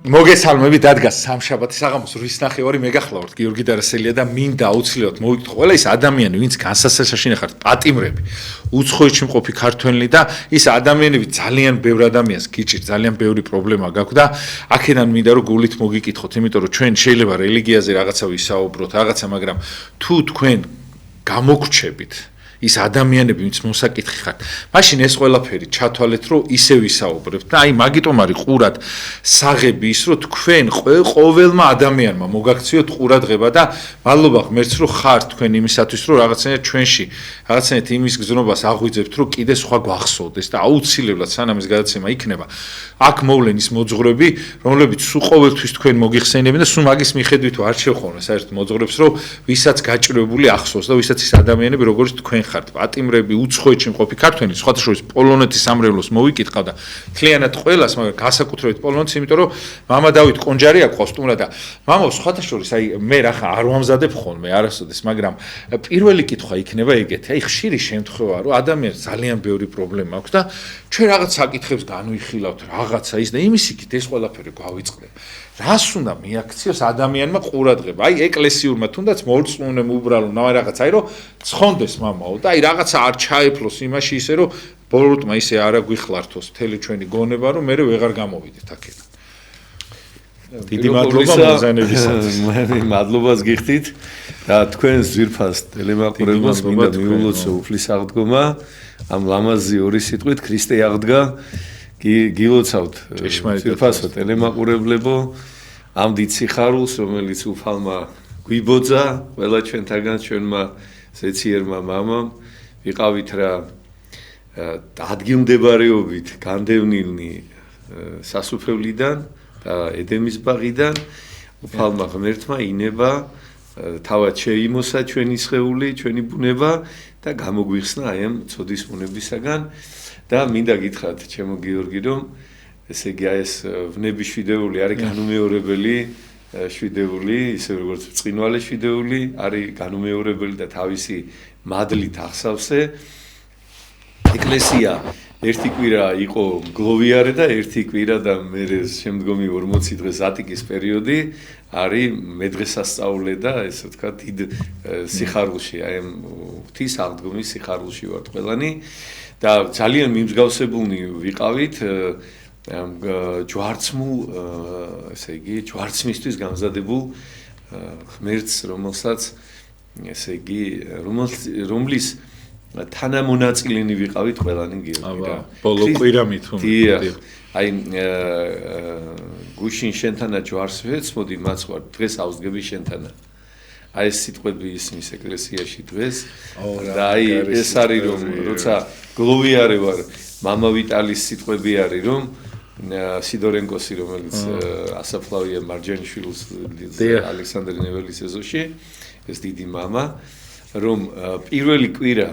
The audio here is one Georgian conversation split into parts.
მოგესალმებით დადგას სამშაბათი საღამოს 8:09 მეგახლავართ გიორგი დარასელია და მინდა აუცილებლად მოვიკითხო ყველა ის ადამიანი ვინც განსასწრებში ხართ პატიმრები უცხოეთში მყოფი ქართველი და ის ადამიანები ძალიან ბევრ ადამიანს გიჭირთ ძალიან ბევრი პრობლემა გაქვთ და აქედან მინდა რომ გულით მოგიკითხოთ იმიტომ რომ ჩვენ შეიძლება რელიგიაზე რაღაცა ვისაუბროთ რაღაცა მაგრამ თუ თქვენ გამოგრჩებით ის ადამიანები ვინც მოსაკითხი ხართ მაშინ ეს ყველაფერი ჩათვალეთ რომ ისე ვისაუბრებთ და აი მაგიტომ არის ყურად საღები ის რომ თქვენ ყოველმა ადამიანმა მოგაქციოთ ყურადღება და მადლობა ღმერთს რომ ხართ თქვენ იმისათვის რომ რაღაცნაირად ჩვენში რაღაცნაირად იმის გზნობას აღვიძებთ რომ კიდე სხვა გვახსოვდეს და აუცილებლად სანამ ეს გადაცემა იქნება აქ მოვლენ ის მოძღვრები რომლებიც სულ ყოველთვის თქვენ მოგიხსენებენ და სულ მაგის მიხედვით ვარჩევ ხოლმე საერთოდ მოძღვრებს რომ ვისაც გაჭირვებული ახსოვს და ვისაც ის ადამიანები როგორც თქვენ ხართ პატიმრები უცხოეთში მყოფი ქართველი სხვათა შორის პოლონეთის სამრევლოს მოვიკითხავ და მთლიანად ყველას მაგრამ განსაკუთრებით პოლონეთის იმიტომ რომ მამა დავით კონჯარი აქვს სტუმრად და მამა სხვათა შორის აი მე რა ხა არ ვამზადებ ხოლმე არასოდეს მაგრამ პირველი კითხვა იქნება ეგეთი აი ხშირი შემთხვევაა რომ ადამიანს ძალიან ბევრი პრობლემა აქვს და ჩვენ რაღაც საკითხებს განვიხილავთ რაღაცა ის და იმის იქით ეს ყველაფერი გავიწყდება რას უნდა მიაქციოს ადამიანმა ყურადღება აი ეკლესიურმა თუნდაც მორწმუნემ უბრალო რაღაცა აი რომ ცხონდეს მამაო და აი რაღაცა არ ჩაეფლოს იმაში ისე რომ ბოროტმა ისე არა გვიხლართოს მთელი ჩვენი გონება რომ მე ვეღარ გამოვიდეთ აქედან დიდი მადლობა მოგზაინებისათვის მე მადლობას გიხდით და თქვენ ძვირფას ტელემაყურებელს მინდა მიულოცო უფლის აღდგომა ამ ლამაზი ორი სიტყვით ქრისტე აღდგა გილოცავთ ძვირფასო ტელემაყურებლებო ამ დიდ სიხარულს რომელიც უფალმა გვიბოძა ყველა ჩვენთაგან ჩვენმა ზეციერმა მამამ ვიყავით რა ადგილმდებარეობით განდევნილნი სასუფევლიდან და ედემის ბაღიდან უფალმა ღმერთმა ინება თავად შეიმოსა ჩვენი სხეული ჩვენი ბუნება და გამოგვიხსნა აი ამ ცოდის ბუნებისაგან და მინდა გითხრათ ჩემო გიორგი რომ ესე იგი ეს ვნების შვიდეული არის განუმეორებელი შვიდეული ისე როგორც ბრწყინვალე შვიდეული არის განუმეორებელი და თავისი მადლით ახსავსე ეკლესია ერთი კვირა იყო გლოვიარე და ერთი კვირა და მე შემდგომი 40 დღე ზატიკის პერიოდი არის მედღესასწაულე და ესე ვთქვათ დიდ სიხარულში აი ამ ღვთის აღდგომის სიხარულში ვართ ყველანი და ძალიან მიმსგავსებულნი ვიყავით ამ ჯვარცმულ ესე იგი ჯვარცმისთვის გამზადებულ ღმერთს რომელსაც ესე იგი რომლის თანამონაწილენი ვიყავით ყველანი გიორგი და ბოლო კვირამით აი გუშინ შენთანა ჯვარს ვეცმოდი მას ვარ დღეს ავსდგები შენთანა აი ეს სიტყვები ისმის ეკლესიაში დღეს და აი ეს არის რომ როცა გლოვიარე ვარ მამა ვიტალის სიტყვები არის რომ სიდორენკოსი რომელიც ასაფლავია მარჯანიშვილის ალექსანდრე ნეველის ეზოში ეს დიდი მამა რომ პირველი კვირა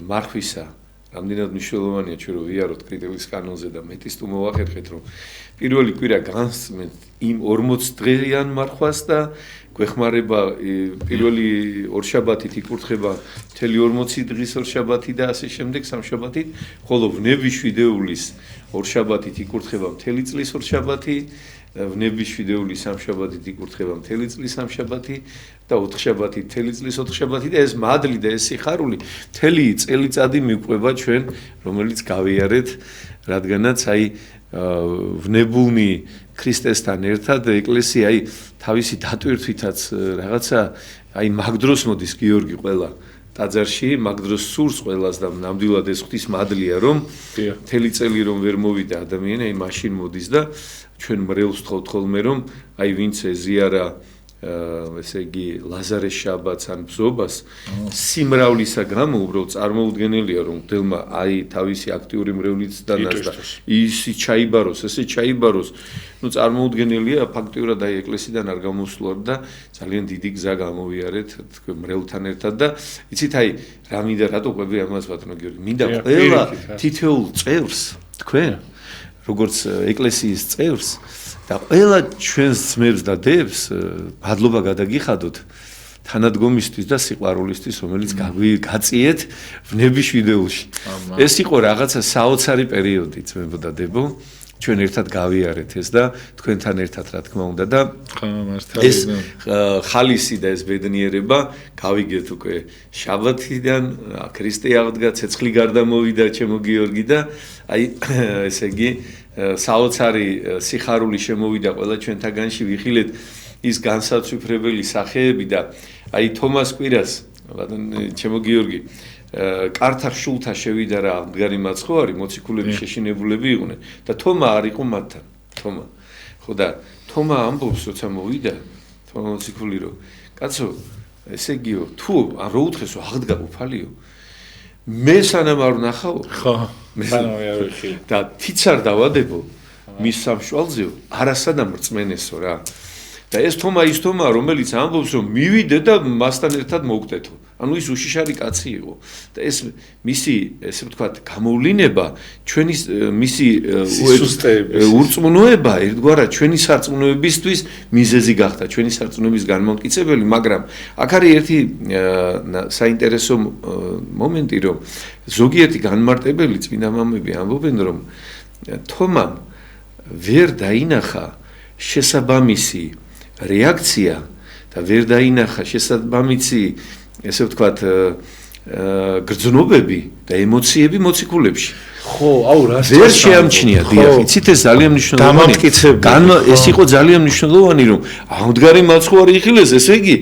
მარხვისა რამდენად მნიშვნელოვანია ჩვენ რომ ვიაროთ კრიტიკის კანონზე და მეტის თუ მოვახერხეთ რომ პირველი კვირა განსწმენთ იმ 40 დღეიან მარხვას და გვეხმარება პირველი ორშაბათით იკურთხება მთელი 40 დღის ორშაბათი და ასე შემდეგ სამშაბათით ხოლო ვნების შვიდეულის ორშაბათით იკურთხება მთელი წლის ორშაბათი ვნების შვიდეული სამშაბათით იკურთხება მთელი წლის სამშაბათი და ოთხშაბათით მთელი წლის ოთხშაბათი და ეს მადლი და ეს სიხარული მთელი წელიწადი მიყვება ჩვენ რომელიც გავიარეთ რადგანაც აი ვნებულნი ქრისტესთან ერთად ეკლესია აი თავისი დატვირთვითაც რაღაცა აი მაგდროს მოდის გიორგი ყველა ტაძარში მაგდროს სურს ყველას და ნამდვილად ეს ღვთის მადლია რომ მთელი წელი რომ ვერ მოვიდა ადამიანი აი მაშინ მოდის და ჩვენ მრევლს ვთხოვთ ხოლმე რომ აი ვინც ეზიარა ესე იგი ლაზარეს შაბათს ან ბზობას სიმრავლისა გამო უბრალოდ წარმოუდგენელია რომ მგელმა აი თავისი აქტიური მრევლიც დანასდა ისი ჩაიბაროს ესე ჩაიბაროს ну წარმოუდგენელია ფაქტიურად აი ეკლესიიდან არ გამოსვლად და ძალიან დიდი გზა გამოვიარეთ თქვენ მრევლთან ერთად და იცით აი რა მინდა რატო ყვები ამას ბატონო გიორგი მინდა ყველა თითოეულ წევრს თქვენ როგორც ეკლესიის წევრს და ყველა ჩვენს ძმებს და დებს მადლობა გადაგიხადოთ თანადგომისთვის და სიყვარულისთვის რომელიც გაწიეთ ვნების შვიდეულში ეს იყო რაღაცა საოცარი პერიოდი ძმებო და დებო ჩვენ ერთად გავიარეთ ეს და თქვენთან ერთად რა თქმა უნდა და ეს ხალისი და ეს ბედნიერება გავიგეთ უკვე შაბათიდან ქრისტე აღდგა ცეცხლი გარდა მოვიდა ჩემო გიორგი და აი ესე იგი საოცარი სიხარული შემოვიდა ყველა ჩვენთაგანში ვიხილეთ ის განსაცვიფრებელი სახეები და აი თომას კვირას ჩემო გიორგი კარტა შულთა შევიდა რა მდგარი მაცხოვარი მოციქულები შეშინებულები იყვნენ და თომა არ იყო მათთან თომა ხო და თომა ამბობს როცა მოვიდა თომა მოციქული რომ კაცო ესე იგიო თუ არ რო უთხრესო აღდგა უფალიო მე სანამ არ ვნახავო ხო სანამ არ ვიხილ და თიც არ დავადებო მის სამშვალზეო არასადამ რწმენესო რა და ეს თომა ის თომა რომელიც ამბობს რომ მივიდე და მასთან ერთად მოვკვდეთო ანუ ის უშიშარი კაცი იყო და ეს მისი ესე ვთქვათ გამოვლინება ჩვენი მისი ურწმუნოება ერთგვარად ჩვენი სარწმუნოებისთვის მიზეზი გახდა ჩვენი სარწმუნოების განმტკიცებელი მაგრამ აქ არის ერთი საინტერესო მომენტი რომ ზოგიერთი განმარტებელი წმინდა მამები ამბობენ რომ თომამ ვერ დაინახა შესაბამისი რეაქცია და ვერ დაინახა შესაბამისი ესე ვთქვათ გრძნობები და ემოციები მოციქულებში ხო აუ რა ვერ შეამჩნია დიახ იცით ეს ძალიან მნიშვნელოვანია ეს იყო ძალიან მნიშვნელოვანი რომ ამდგარი მაცხოვარი იხილეს ესე იგი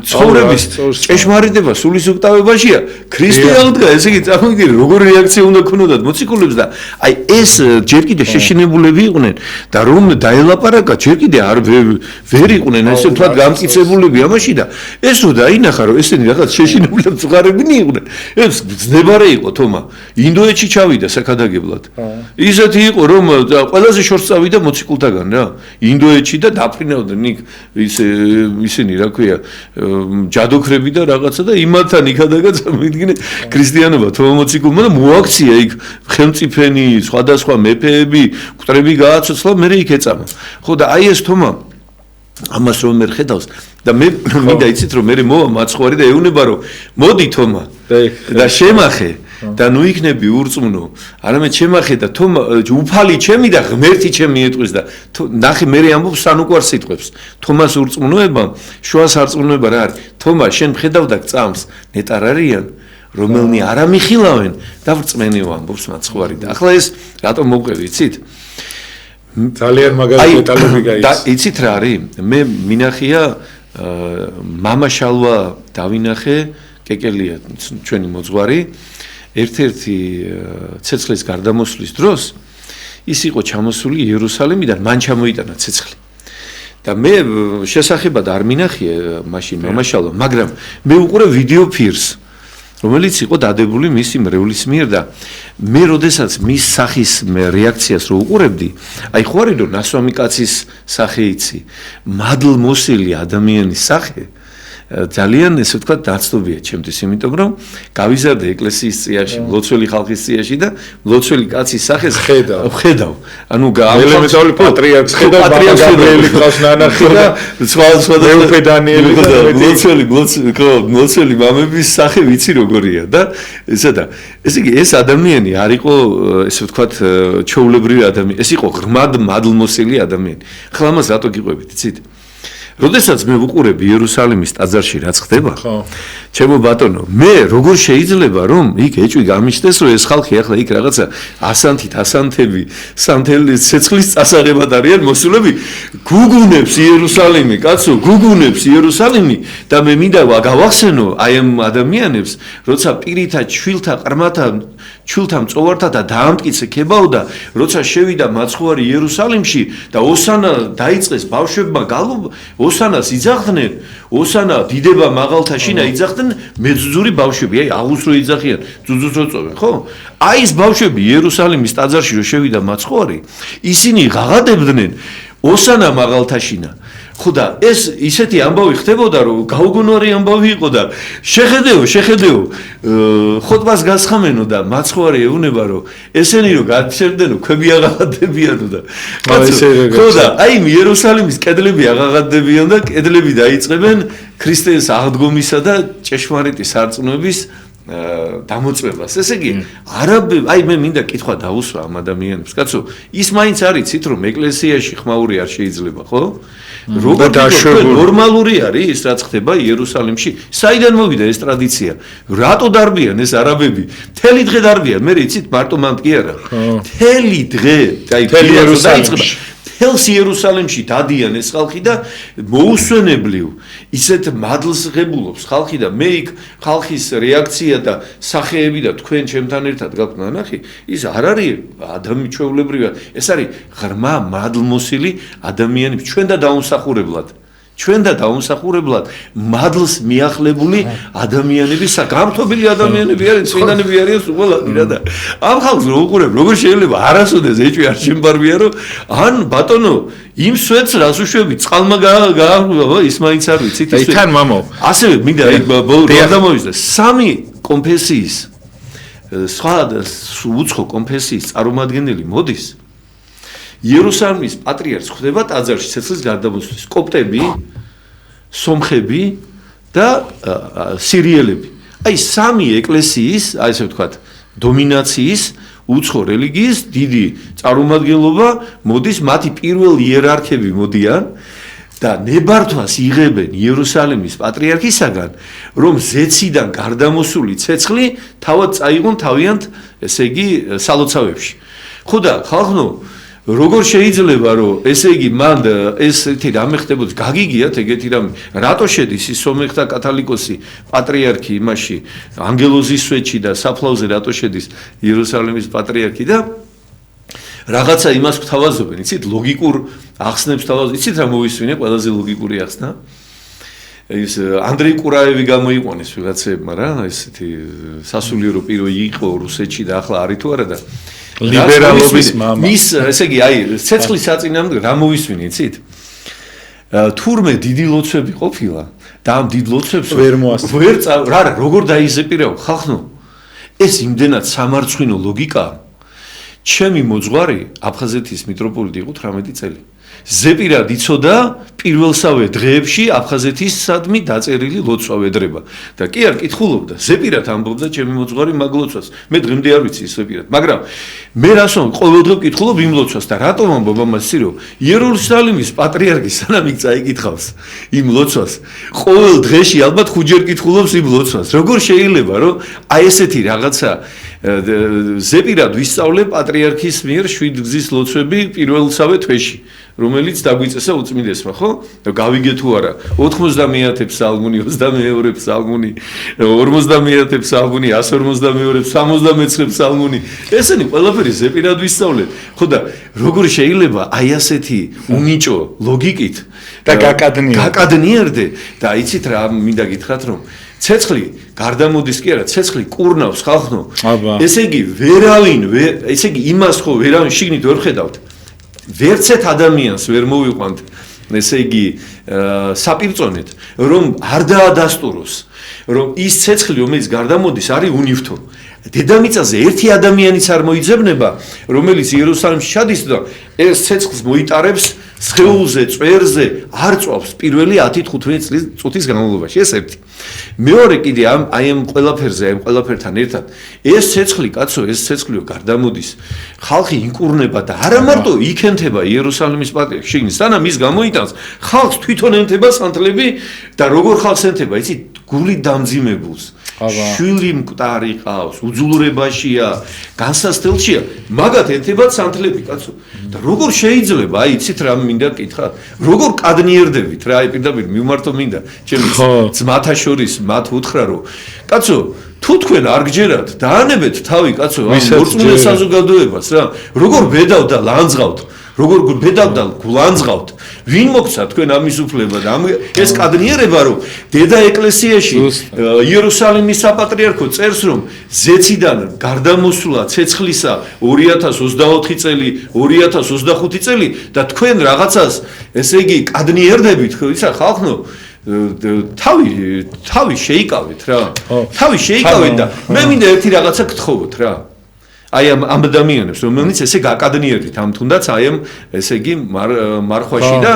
ცხოვრების ჭეშმარიტება სულის უკტავებაშია ქრისტე აღდგა ესე იგი წარმოგიდგენთ როგორი რეაქცია უნდა ქონოდათ მოციქულებს და აი ეს ჯერ კიდე შეშინებულები იყვნენ და რომ დაელაპარაკა ჯერ კიდე არ ვერ იყვნენ ესე ვთქვათ გამტკიცებულები ამაში და ეს რო დაინახა რომ ესენი რაღაც შეშინებულები ზღარებინი იყვნენ ეს ძნებარე იყო თომა ინდოეთში ჩავიდა საქადაგებლად ისეთი იყო რომ ყველაზე შორს წავიდა მოციქულთაგან რა ინდოეთში და დაფრინავდნენ იქ ისინი რა ქვია ჯადოქრები და რაღაცა და იმათთან იქადაგა წამიდგინე ქრისტიანობა თომა მოციქულმა და მოაქცია იქ ხელმწიფენი სხვადასხვა მეფეები მკვდრები გააცოცხლა მე იქ ეწამა ხო და აი ეს თომა ამას რომ მე ხედავს და მე მინდა იცით რომ მე მოვა მაცხოვარი და ეუნება რომ მოდი თომა და შემახე და ნუ იქნები ურწმუნო არამედ შემახე და თომა უფალი ჩემი და ღმერთი ჩემი ეტყვის და ნახე მე ამბობს სანუკვარ სიტყვებს თომას ურწმუნოება შუა სარწმუნოება რა არის თომა შენ ხედავდა წამს ნეტარ არიან რომელნი არ ამიხილავენ და ვრწმენიო ამბობს მაცხოვარი და ახლა ეს რატომ მოვყევი იცით ძალიან მაგარი დეტალები გაიცი და იცით რა არის მე მინახია მამა შალვა დავინახე კეკელია ჩვენი მოძღვარი ერთ-ერთი ცეცხლის გარდამოსვლის დროს ის იყო ჩამოსული იერუსალიმიდან მან ჩამოიტანა ცეცხლი და მე შესახებად არ მინახია მაშინ მამაშალვა მაგრამ მე უყურე ვიდეო ფირს რომელიც იყო დადებული მისი მრევლის მიერ და მე როდესაც მის სახის რეაქციას რო უყურებდი აი ხო არის რომ ნასვამი კაცის სახე იცი მადლმოსილი ადამიანის სახე ძალიან ესე ვთქვათ დაცდობია ჩემთვის იმიტომ რომ გავიზარდე ეკლესიის წიაში მლოცველი ხალხის წიაში და მლოცველი კაცის სახეს ხედავ ანუ ელემენტარული პატრიარქს ხედავ პატრიარქი ყავს ნანახი და სხვა მეუფე დანიელი მლოცველი მამების სახე ვიცი როგორია და ესა და ესე იგი ეს ადამიანი არ იყო ესე ვთქვათ ჩაულებრივი ადამიანი ეს იყო ღრმად მადლმოსილი ადამიანი ახლა ამას რატო გიყვებით იცით როდესაც მე ვუყურებ იერუსალიმის ტაძარში რაც ხდება ჩემო ბატონო მე როგორ შეიძლება რომ იქ ეჭვი გამიჩნდეს რომ ეს ხალხი ახლა იქ რაღაცა ასანთები სანთელი ცეცხლის წასაღებად არიან მოსულები გუგუნებს იერუსალიმი კაცო გუგუნებს იერუსალიმი და მე მინდა გავახსენო აი ამ ადამიანებს როცა პირითა ჩვილთა ყრმათა ჩვილთა მწოვართა და დაამტკიცე ქებაოდა როცა შევიდა მაცხოვარი იერუსალიმში და ოსანა დაიწყეს ბავშვებმა ოსანას იძახდნენ ოსანა დიდება მაღალთა შინა იძახდნენ მეძძური ბავშვები აი აღუს რო იძახიან ძუძუს რო წოვენ ხო აი ეს ბავშვები იერუსალიმის ტაძარში რო შევიდა მაცხოვარი ისინი ღაღადებდნენ ოსანა მაღალთა შინა ხო და ეს ისეთი ამბავი ხდებოდა რომ გაუგონარი ამბავი იყო და შეხედეო ხოტბას გასხამენო და მაცხოვარი ეუნება რომ ესენი რომ გაჩერდენო ქვები აღაღადებიანო და ხო და აი იერუსალიმის კედლები აღაღადებიან და კედლები დაიწყებენ ქრისტეს აღდგომისა და ჭეშმარიტი სარწმუნოების დამოწმებას. ესე იგი, არაბები, აი მე მინდა კითხვა დავუსვა ამ ადამიანებს. კაცო, ის მაინც არის ცით რომ ეკლესიაში ხმაური არ შეიძლება, ხო? როგორ ნორმალური არის ის რაც ხდება იერუსალიმში? საიდან მოვიდა ეს ტრადიცია? რატო დარბიან ეს არაბები? მთელი დღე დარბიან. მე იცით მარტო მანდ კი არა. მთელი დღე, აი იერუსალიმში თელს იერუსალიმში დადიან ეს ხალხი და მოუსვენებლივ ისეთ მადლს ღებულობს ხალხი და მე იქ ხალხის რეაქცია და სახეები და თქვენ ჩემთან ერთად გაქვთ ნახი ის არ არის ადამი ჩვეულებრივად ეს არის ღრმა მადლმოსილი ადამიანები ჩვენ და დაუმსახურებლად მადლს მიახლებული ადამიანები გამრთობილი ადამიანები არიან წინანები არიან უყოლადი რა და ამ ხალხს რო უყურებ როგორ შეიძლება არასოდეს ეჭვი არ შემბარბია რომ ან ბატონო იმ სვეტს რას უშვები წყალმა გააღვივა ის მაინც არ ვიცით ის თან მამო ასევე მინდა რა დამოვიზდა სამი კონფესიის სხვა უცხო კონფესიის წარმომადგენელი მოდის იერუსალიმის პატრიარქს ხდება ტაძარში ცეცხლის გარდამოსვლის კოპტები, სომხები და სირიელები. აი სამი ეკლესიის, აი ესე ვთქვათ, დომინაციის უცხო რელიგიის დიდი წარმომადგენლობა მოდის, მათი პირველი იერარქები მოდიან და ნებართვას იღებენ იერუსალიმის პატრიარქისაგან, რომ ზეციდან გარდამოსული ცეცხლი თავად წაიღონ თავიანთ, ესე იგი, სალოცავებში. ხო და ხალხო როგორ შეიძლება რომ ესე იგი მან ესეთი რამე ხდებოდეს გაგიგიათ ეგეთი რამე რატო შედის ის სომეხთა კათოლიკოსი პატრიარქი იმაში ანგელოზის სვეტში და საფლავზე რატო შედის იერუსალიმის პატრიარქი და რაღაცა იმას გვთავაზობენ იცით ლოგიკურ ახსნებს თავაზობენ იცით რა მოვისვინე ყველაზე ლოგიკური ახსნა ის ანდრეი კურაევი გამოიყვანეს ვიღაცებმა რა ესეთი სასულიერო პირო იყო რუსეთში და ახლა არის თუ არა და ლიბერალობის მამა. მის ესე იგი აი ცეცხლის საწინააღმდეგო რა მოვისვინე იცით? თურმე დიდი ლოცვები ყოფილა და ამ დიდ ლოცვებს ვერ რა როგორ დაიზეპირებო ხალხო ეს იმდენად სამარცხვინო ლოგიკაა ჩემი მოძღვარი აფხაზეთის მიტროპოლიტი იყო 18 წელი ზეპირად იცოდა პირველსავე დღეებში აფხაზეთისადმი დაწერილი ლოცვა ვედრება და კი არ კითხულობდა ზეპირად ამბობდა ჩემი მოძღვარი მაგ ლოცვას მე დღემდე არ ვიცი ზეპირად მაგრამ მე რასო ყოველდღე კითხულობ იმ ლოცვას და რატომ ამბობ ამას ცირო იერუსალიმის პატრიარქი სანამ იქ წაიკითხავს იმ ლოცვას ყოველ დღეში ალბათ 5 ჯერ კითხულობს იმ ლოცვას როგორ შეიძლება რომ აი ესეთი რაღაცა ზეპირად ვისწავლე პატრიარქის მიერ 7 გზის ლოცვები პირველსავე თვეში რომელიც დაგვიწესა უწმინდესმა ხო და გავიგე თუ არა 90 ფსალმუნი 22 ფსალმუნი 50 ფსალმუნი 152 69 ფსალმუნი ესენი ყველაფერი ზეპირად ვისწავლეთ ხო და როგორ შეიძლება აი ასეთი უნიჭო ლოგიკით და გაკადნიერდე და იცით რა მინდა გითხრათ რომ ცეცხლი გარდამოდის კი არა ცეცხლი კურნავს ხალხო ესე იგი ვერავინ ესე იგი იმას ხო ვერავინ შიგნით ვერ ხედავთ ვერცეთ ადამიანს ვერ მოვიყვანთ ესე იგი საპირწონეთ რომ არ დაადასტუროს რომ ის ცეცხლი რომელიც გარდამოდის არის უნივთო დედამიწაზე ერთი ადამიანიც არ მოიძებნება რომელიც იერუსალიმში ჩადის და ეს ცეცხლს მოიტარებს სხეულზე წვერზე არ წვავს პირველი 10-15 წუთის განმავლობაში ეს ერთი მეორე კიდე აი ამ ყველაფერთან ერთად ეს ცეცხლი კაცო ეს ცეცხლიო გარდამოდის ხალხი ინკურნება და არა მარტო იქენთება იერუსალიმის პატრიარქი შიგნით სანამ ის გამოიტანს ხალხს თვითონ ენტება სანთლები და როგორ ხალხს ენტება იცით გული დამძიმებულს შვილი მკვდარი ყავს უძულრებაშია განსასწრებელშია მაგათ ენტება სანთლები კაცო და როგორ შეიძლება აი იცით რა მინდა გითხრათ როგორ კადნიერდებით რა აი პირდაპირ მიმართო მინდა ჩემი ძმათა შორის მათ უთხრა რომ კაცო თუ თქვენ არ გჯერათ დაანებეთ თავი კაცო ამ მორწმუნე საზოგადოებას რა როგორ ბედავ და ლანძღავთ როგორ ბედავ და გულანძღავთ ვინ მოგცა თქვენ ამის უფლება და ეს კადნიერება რომ დედა ეკლესიაში იერუსალიმის საპატრიარქო წერს რომ ზეციდან გარდამოსვლა ცეცხლისა 2024 წელი 2025 წელი და თქვენ რაღაცას ესე იგი კადნიერდებით ისა ხალხო თავი შეიკავეთ რა თავი შეიკავეთ და მე მინდა ერთი რაღაცა გთხოვოთ რა აი ამ ადამიანებს რომელნიც ესე გაკადნიერდით ამ თუნდაც აი ამ ესე იგი მარხვაში და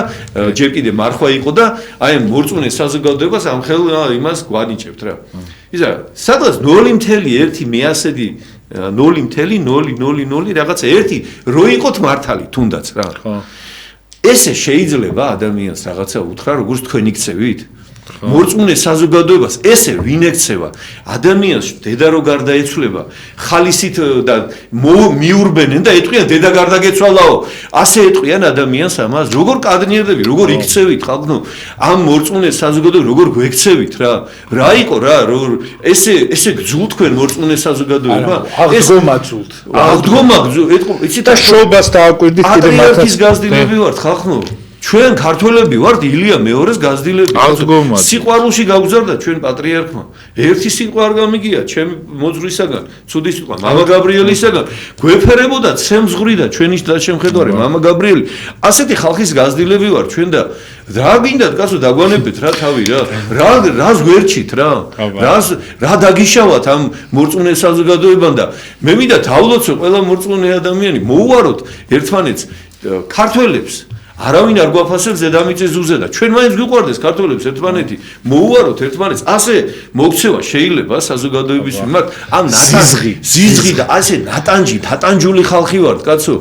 ჯერ კიდე მარხვა იყო და აი ამ მორწმუნე საზოგადოებას ამ ხელ იმას გვანიჭებთ რა ისა სადღაც 0.1/0.000 რაღაცა 1 რო იყოთ მართალი თუნდაც რა. ესე შეიძლება ადამიანს რაღაცა უთხრა როგორც თქვენ იქცევით? მორწმუნე საზოგადოებას ესე ვინ ექცევა? ადამიანს დედა რო გარდაეცვლება, ხალისით და მიურბენენ და ეტყვიან დედა გარდაგეცვალაო. ასე ეტყვიან ადამიანს ამას. როგორ კადნიერდები, როგორ იქცევით ხალხო? ამ მორწმუნე საზოგადოებას როგორ გვექცევით რა? რა იყო რა? ესე გძულთ თქვენ მორწმუნე საზოგადოება? აღდგომაძულთ. ეტყვი, იცით და შობას დააკვირდით კიდე მართლა. ის გაზრდილები ვართ ხალხო. ჩვენ ქართველები ვართ ილია მეორეს გაზრდილები. სიყვარულში გავგზავნა ჩვენ პატრიარქმა. ერთი სიტყვა არ გამიგია ჩემი მოძღვრისაგან, ცუდი სიტყვა მამა გაბრიელისაგან. გვეფერებოდა ცემზღვრი და ჩვენი შემხედვარი მამა გაბრიელი. ასეთი ხალხის გაზრდილები ვართ ჩვენ და რა გინდათ კაცო დაგვანებეთ რა თავი რა. რას გვერჩით რა? რა დაგიშავათ ამ მორწმუნე საზოგადოებამ და მე მინდა თავლოცო ყველა მორწმუნე ადამიანი მოუაროთ ერთმანეთს ქართველებს არავინ არ გვაფასებს დედამიწის ზურზე და ჩვენ მაინც გვიყვარდეს ქართველებს ერთმანეთი მოუაროთ ერთმანეთს ასე მოქცევა შეიძლება საზოგადოების მიმართ ამ ზიზღი და ასე დატანჯული ხალხი ვართ კაცო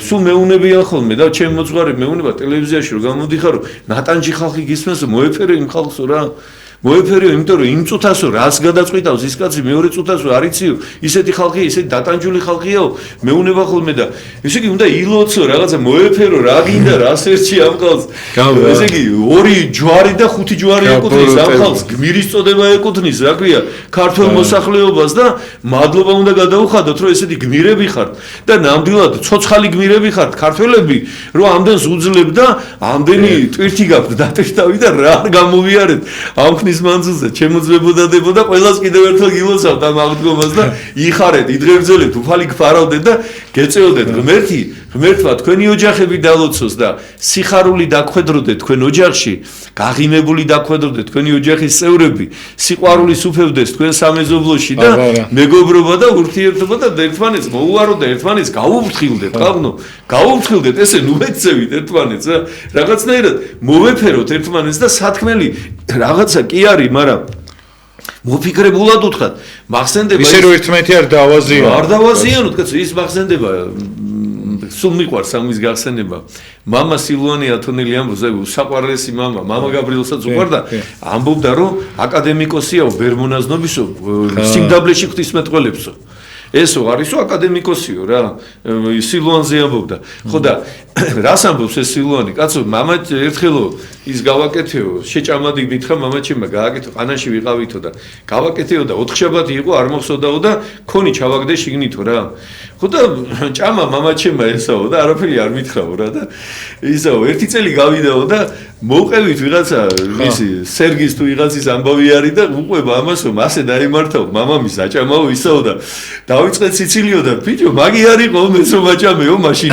სულ მეუნებიან ხოლმე და ჩემ მოძღვარებ მეუნება ტელევიზიაში რომ გამოდიხარ რომ ნატანჯი ხალხი გისმენს მოეფერე იმ ხალხსო რა მოეფერიო, იმიტომ რომ იმ წუთასო რაც გადაწყვიტავს ის კაცი მეორე წუთასო არ იციო, ისეთი ხალხია, ისეთი დატანჯული ხალხიაო, მეუნება ხოლმე და ესე იგი უნდა ილოცო რაღაცა მოეფერო, რა გინდა, რას ერჩი ამ ხალხს. ესე იგი 2 ჯვარი და 5 ჯვარი ეკუთვნის ამ ხალხს, გმირის წოდება ეკუთვნის, რა ქვია, ქართულ მოსახლეობას და მადლობა უნდა გადაუხადოთ, რომ ესეთი გმირები ხართ და ნამდვილად ცოცხალი გმირები ხართ, ქართველები, რომ ამდენს უძლებ და ამდენი ტვირთი გაქვთ დატვირთავი და რა არ გამოვიარეთ. ამ ის მანძილზე შემოძლებოდა ყველას კიდევ ერთხელ გილოცავთ ამ აღდგომას და იხარეთ, იდღებძელებთ, უფალი გფარავდეთ და გეწეოდეთ ღმერთმა თქვენი ოჯახები დალოცოს და სიხარული დაგხვედროდეთ თქვენ ოჯახში, გაღიმებული დაგხვედროდეთ თქვენი ოჯახის წევრები, სიყვარულის უფევდეს თქვენ სამეზობლოში და მეგობრობა და ურთიერთობა და ერთმანეთს მოუაროთ და ერთმანეთს გაუფრთხილდეთ, ხალხო, გაუფრთხილდეთ, ესე ნუ ეცევით ერთმანეთს რა, რაღაცნაირად მოვეფეროთ ერთმანეთს და სათქმელი რაღაცა კი არის, მაგრამ მოფიქრებულად უთხრათ, მახსენდება ისე რომ ერთმანეთი არ დავაზიანოთ. არ დავაზიანოთ, კაცო, ის მახსენდება სულ მიყვარს ამის გახსენება. მამა სილვანი ათონელი ამბობს, საყვარლესი მამა გაბრიელსაც უყვარდა, ამბობდა რომ აკადემიკოსიაო, ბერმონაზნობისო, სიმდაბლეში ღვთისმეტყველებსო. ესო არისო აკადემიკოსიო რა, სილვანზე ამბობდა. ხო და რას ამბობს ეს სილვანი? კაცო, მამა ერთხელო ის გავაკეთეო, შეჭამადი მითხრა მამაჩემმა გააკეთო, ყანაში ვიყავითო და გავაკეთეო და 4 შაბათი იყო, არ მოხსოდაო და ქონი ჩავაგდე შიგნითო რა. ხო და ჭამა მამაჩემმა ესაო და არაფერი არ მითხრაო რა და ისაო, ერთი წელი გავიდაო და მოვყევით ვიღაცა ისი სერგის თუ ვიღაცის ამბავი არის და უყვება ამას რომ ასე დაემართაო მამამის აჭამაო ისაო და დავიწყეთ სიცილიო და ბიჭო მაგი არისო მეც რომ აჭამეო მაშინ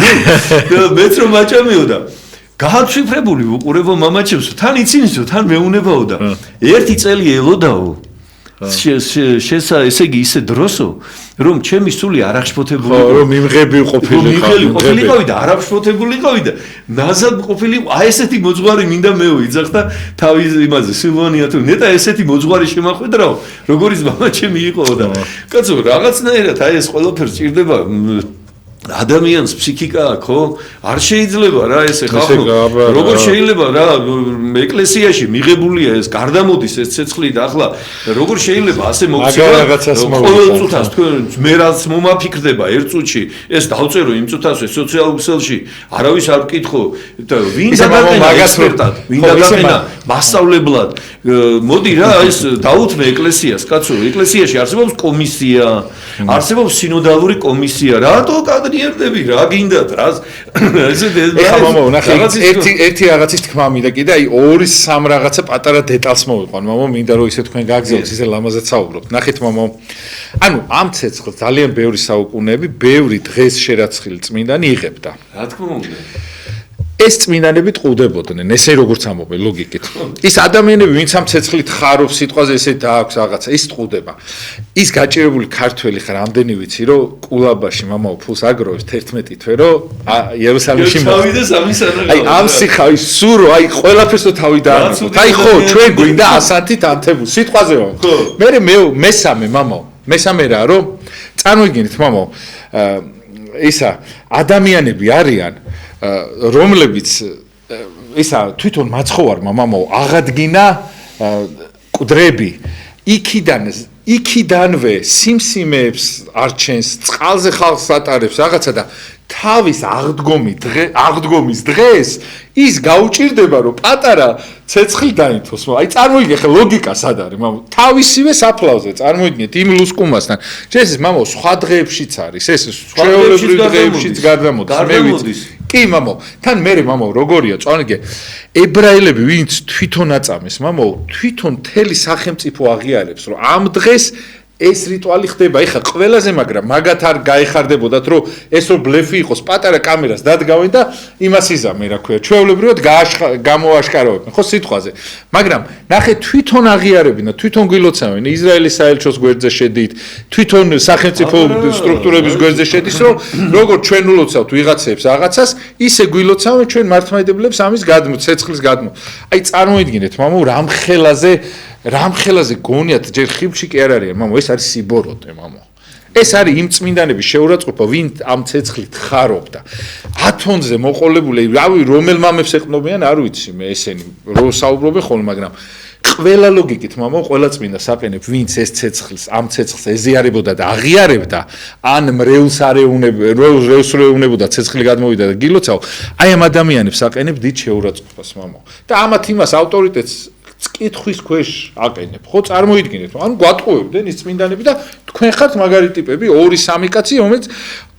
და მეც რომ აჭამეო და გააცვიფრებული უყურებო მამაჩემს თან იცინისო თან მეუნებაო და ერთი წელი ელოდაო ესე იგი ისე დროსო რომ ჩემი სული არ აღშფოთებული იყო რომ მიმღები ყოფილიყავი და არ აღშფოთებულიყავი და ნაზად ყოფილიყო აი ესეთი მოძღვარი მინდა მეო იძახ და თავის იმაზე სილვანია თუ ნეტა ესეთი მოძღვარი შემახვედრაო როგორიც მამაჩემი იყო და კაცო რაღაცნაირად აი ეს ყველაფერი ჭირდება ადამიანს ფსიქიკა აქვს ხო? არ შეიძლება რა ესე ხალხო. როგორ შეიძლება რა ეკლესიაში მიღებულია ეს გარდამოდის ეს ცეცხლი და ახლა როგორ შეიძლება ასე მოქცევა? ყოველ წუთას თქვენ მე რაც მომაფიქრდება ერთ წუთში ეს დავწერო იმ წუთასვე სოციალურ ქსელში არავის არ ვკითხო და ვინ დაგაყენა ექსპერტად? ვინ დაგაყენა მასწავლებლად? მოდი რა ეს დაუთმე ეკლესიას კაცო ეკლესიაში არსებობს კომისია არსებობს სინოდალური კომისია რატო კადრიერდები რა გინდათ რას ეხლა მამა ნახე ერთი რაღაცის თქმა მინდა კიდე აი 2-3 რაღაცა პატარა დეტალს მოვიყვან მამა მინდა რომ ისე თქვენ გაგზავნოთ ისე ლამაზად საუბრობთ ნახეთ მამა ანუ ამ ცეცხლს ძალიან ბევრი საუკუნეები ბევრი დღეს შერაცხილი წმინდანი იღებდა რა თქმა უნდა ეს წმინდანები ტყუდებოდნენ, ესე როგორც ამობენ ლოგიკით. ის ადამიანები, ვინც ამ ცეცხლით ხარობს სიტყვაზე, ესე დააქვს რაღაცა, ის ტყუდება. ის გაჭირებული ქართველი ხარ, ამდენი ვიცი, რომ კულაბაში მამაო ფულს აგროვებს 11 თვე, რომ იერუსალიმში ჩავიდეს ამის ანალიზი. აი ამ სიხავის სურო, აი ყველაფერს რო თავი დაანებოთ. აი ხო, ჩვენ გვინდა ასანთით ანთებულ სიტყვაზე ვარ. მე მესამე მამაო, მესამე რა, რომ წარმოიდგინეთ მამაო, ისა ადამიანები არიან რომლებიც ისა თვითონ მაცხოვარმა მამაო აღადგინა კუდრები იქიდანვე სიმსიმეებს არჩენს წყალზე ხალხს ატარებს რაღაცა და თავის აღდგომის დღეს ის გაუჭირდება რომ პატარა ცეცხლი დაინთოს. აი წარმოიდგინე ხა ლოგიკა სად არის მამო თავისივე საფლავზე წარმოიდგინეთ იმ ლუსკუმასთან ეს მამო სხვა დღეებშიც არის ეს ჩვეულებრივ დღეებშიც გარდამოდის მე ვიცი კი მამო თან მე მამო როგორია წავიდგე ებრაელები ვინც თვითონ აწამეს მამო თვითონ მთელი სახელმწიფო აღიარებს რომ ამ დღეს ეს რიტუალი ხდება, ეხა ყველაზე მაგრამ მაგათ არ გაეხარდებოდათ, რომ ეს რო ბლეფი იყოს, პატარა კამერას დადგავენ და იმას იზამენ, რა ქვია, ჩვეულებრივად გამოაშკარავებენ, ხო სიტყვაზე. მაგრამ ნახე თვითონ აღიარებინა, თვითონ გილოცავენ, ისრაელის საელჩოს გვერდზე შედით, თვითონ სახელმწიფო სტრუქტურების გვერდზე შედის, რომ როგორ ჩვენ ულოცავთ ვიღაცებს რაღაცას, ისე გილოცავენ ჩვენ მართლმადიდებლებს ამის გადმო, ცეცხლის გადმო. აი წარმოიდგინეთ, მამო, რამხელაზე გონიათ ჯერ ხიბში კი არ არიან მამო ეს არის სიბოროტე მამო ეს არის იმ წმინდანების შეურაცხყოფა ვინ ამ ცეცხლით ხარობდა ათონზე მოყოლებული რავი რომელ მამებს ეყნობიან არ ვიცი მე ესენი რო საუბრობენ ხოლმე მაგრამ ყველა ლოგიკით მამო ყველა წმინდა საყენებს ვინც ეს ცეცხლს ამ ცეცხლს ეზიარებოდა და აღიარებდა ან მრევლს რეუნებოდა ცეცხლი გადმოვიდა და გილოცავ აი ამ ადამიანებს საყენებს დიდ შეურაცხყოფას მამო და ამათ იმას ავტორიტეტს კითხვის ქვეშ აყენებ. ხო წარმოიდგინეთ, ანუ გვატყუებდნენ ის წმინდანები და თქვენ ხართ მაგარი ტიპები 2-3 კაცი, რომელიც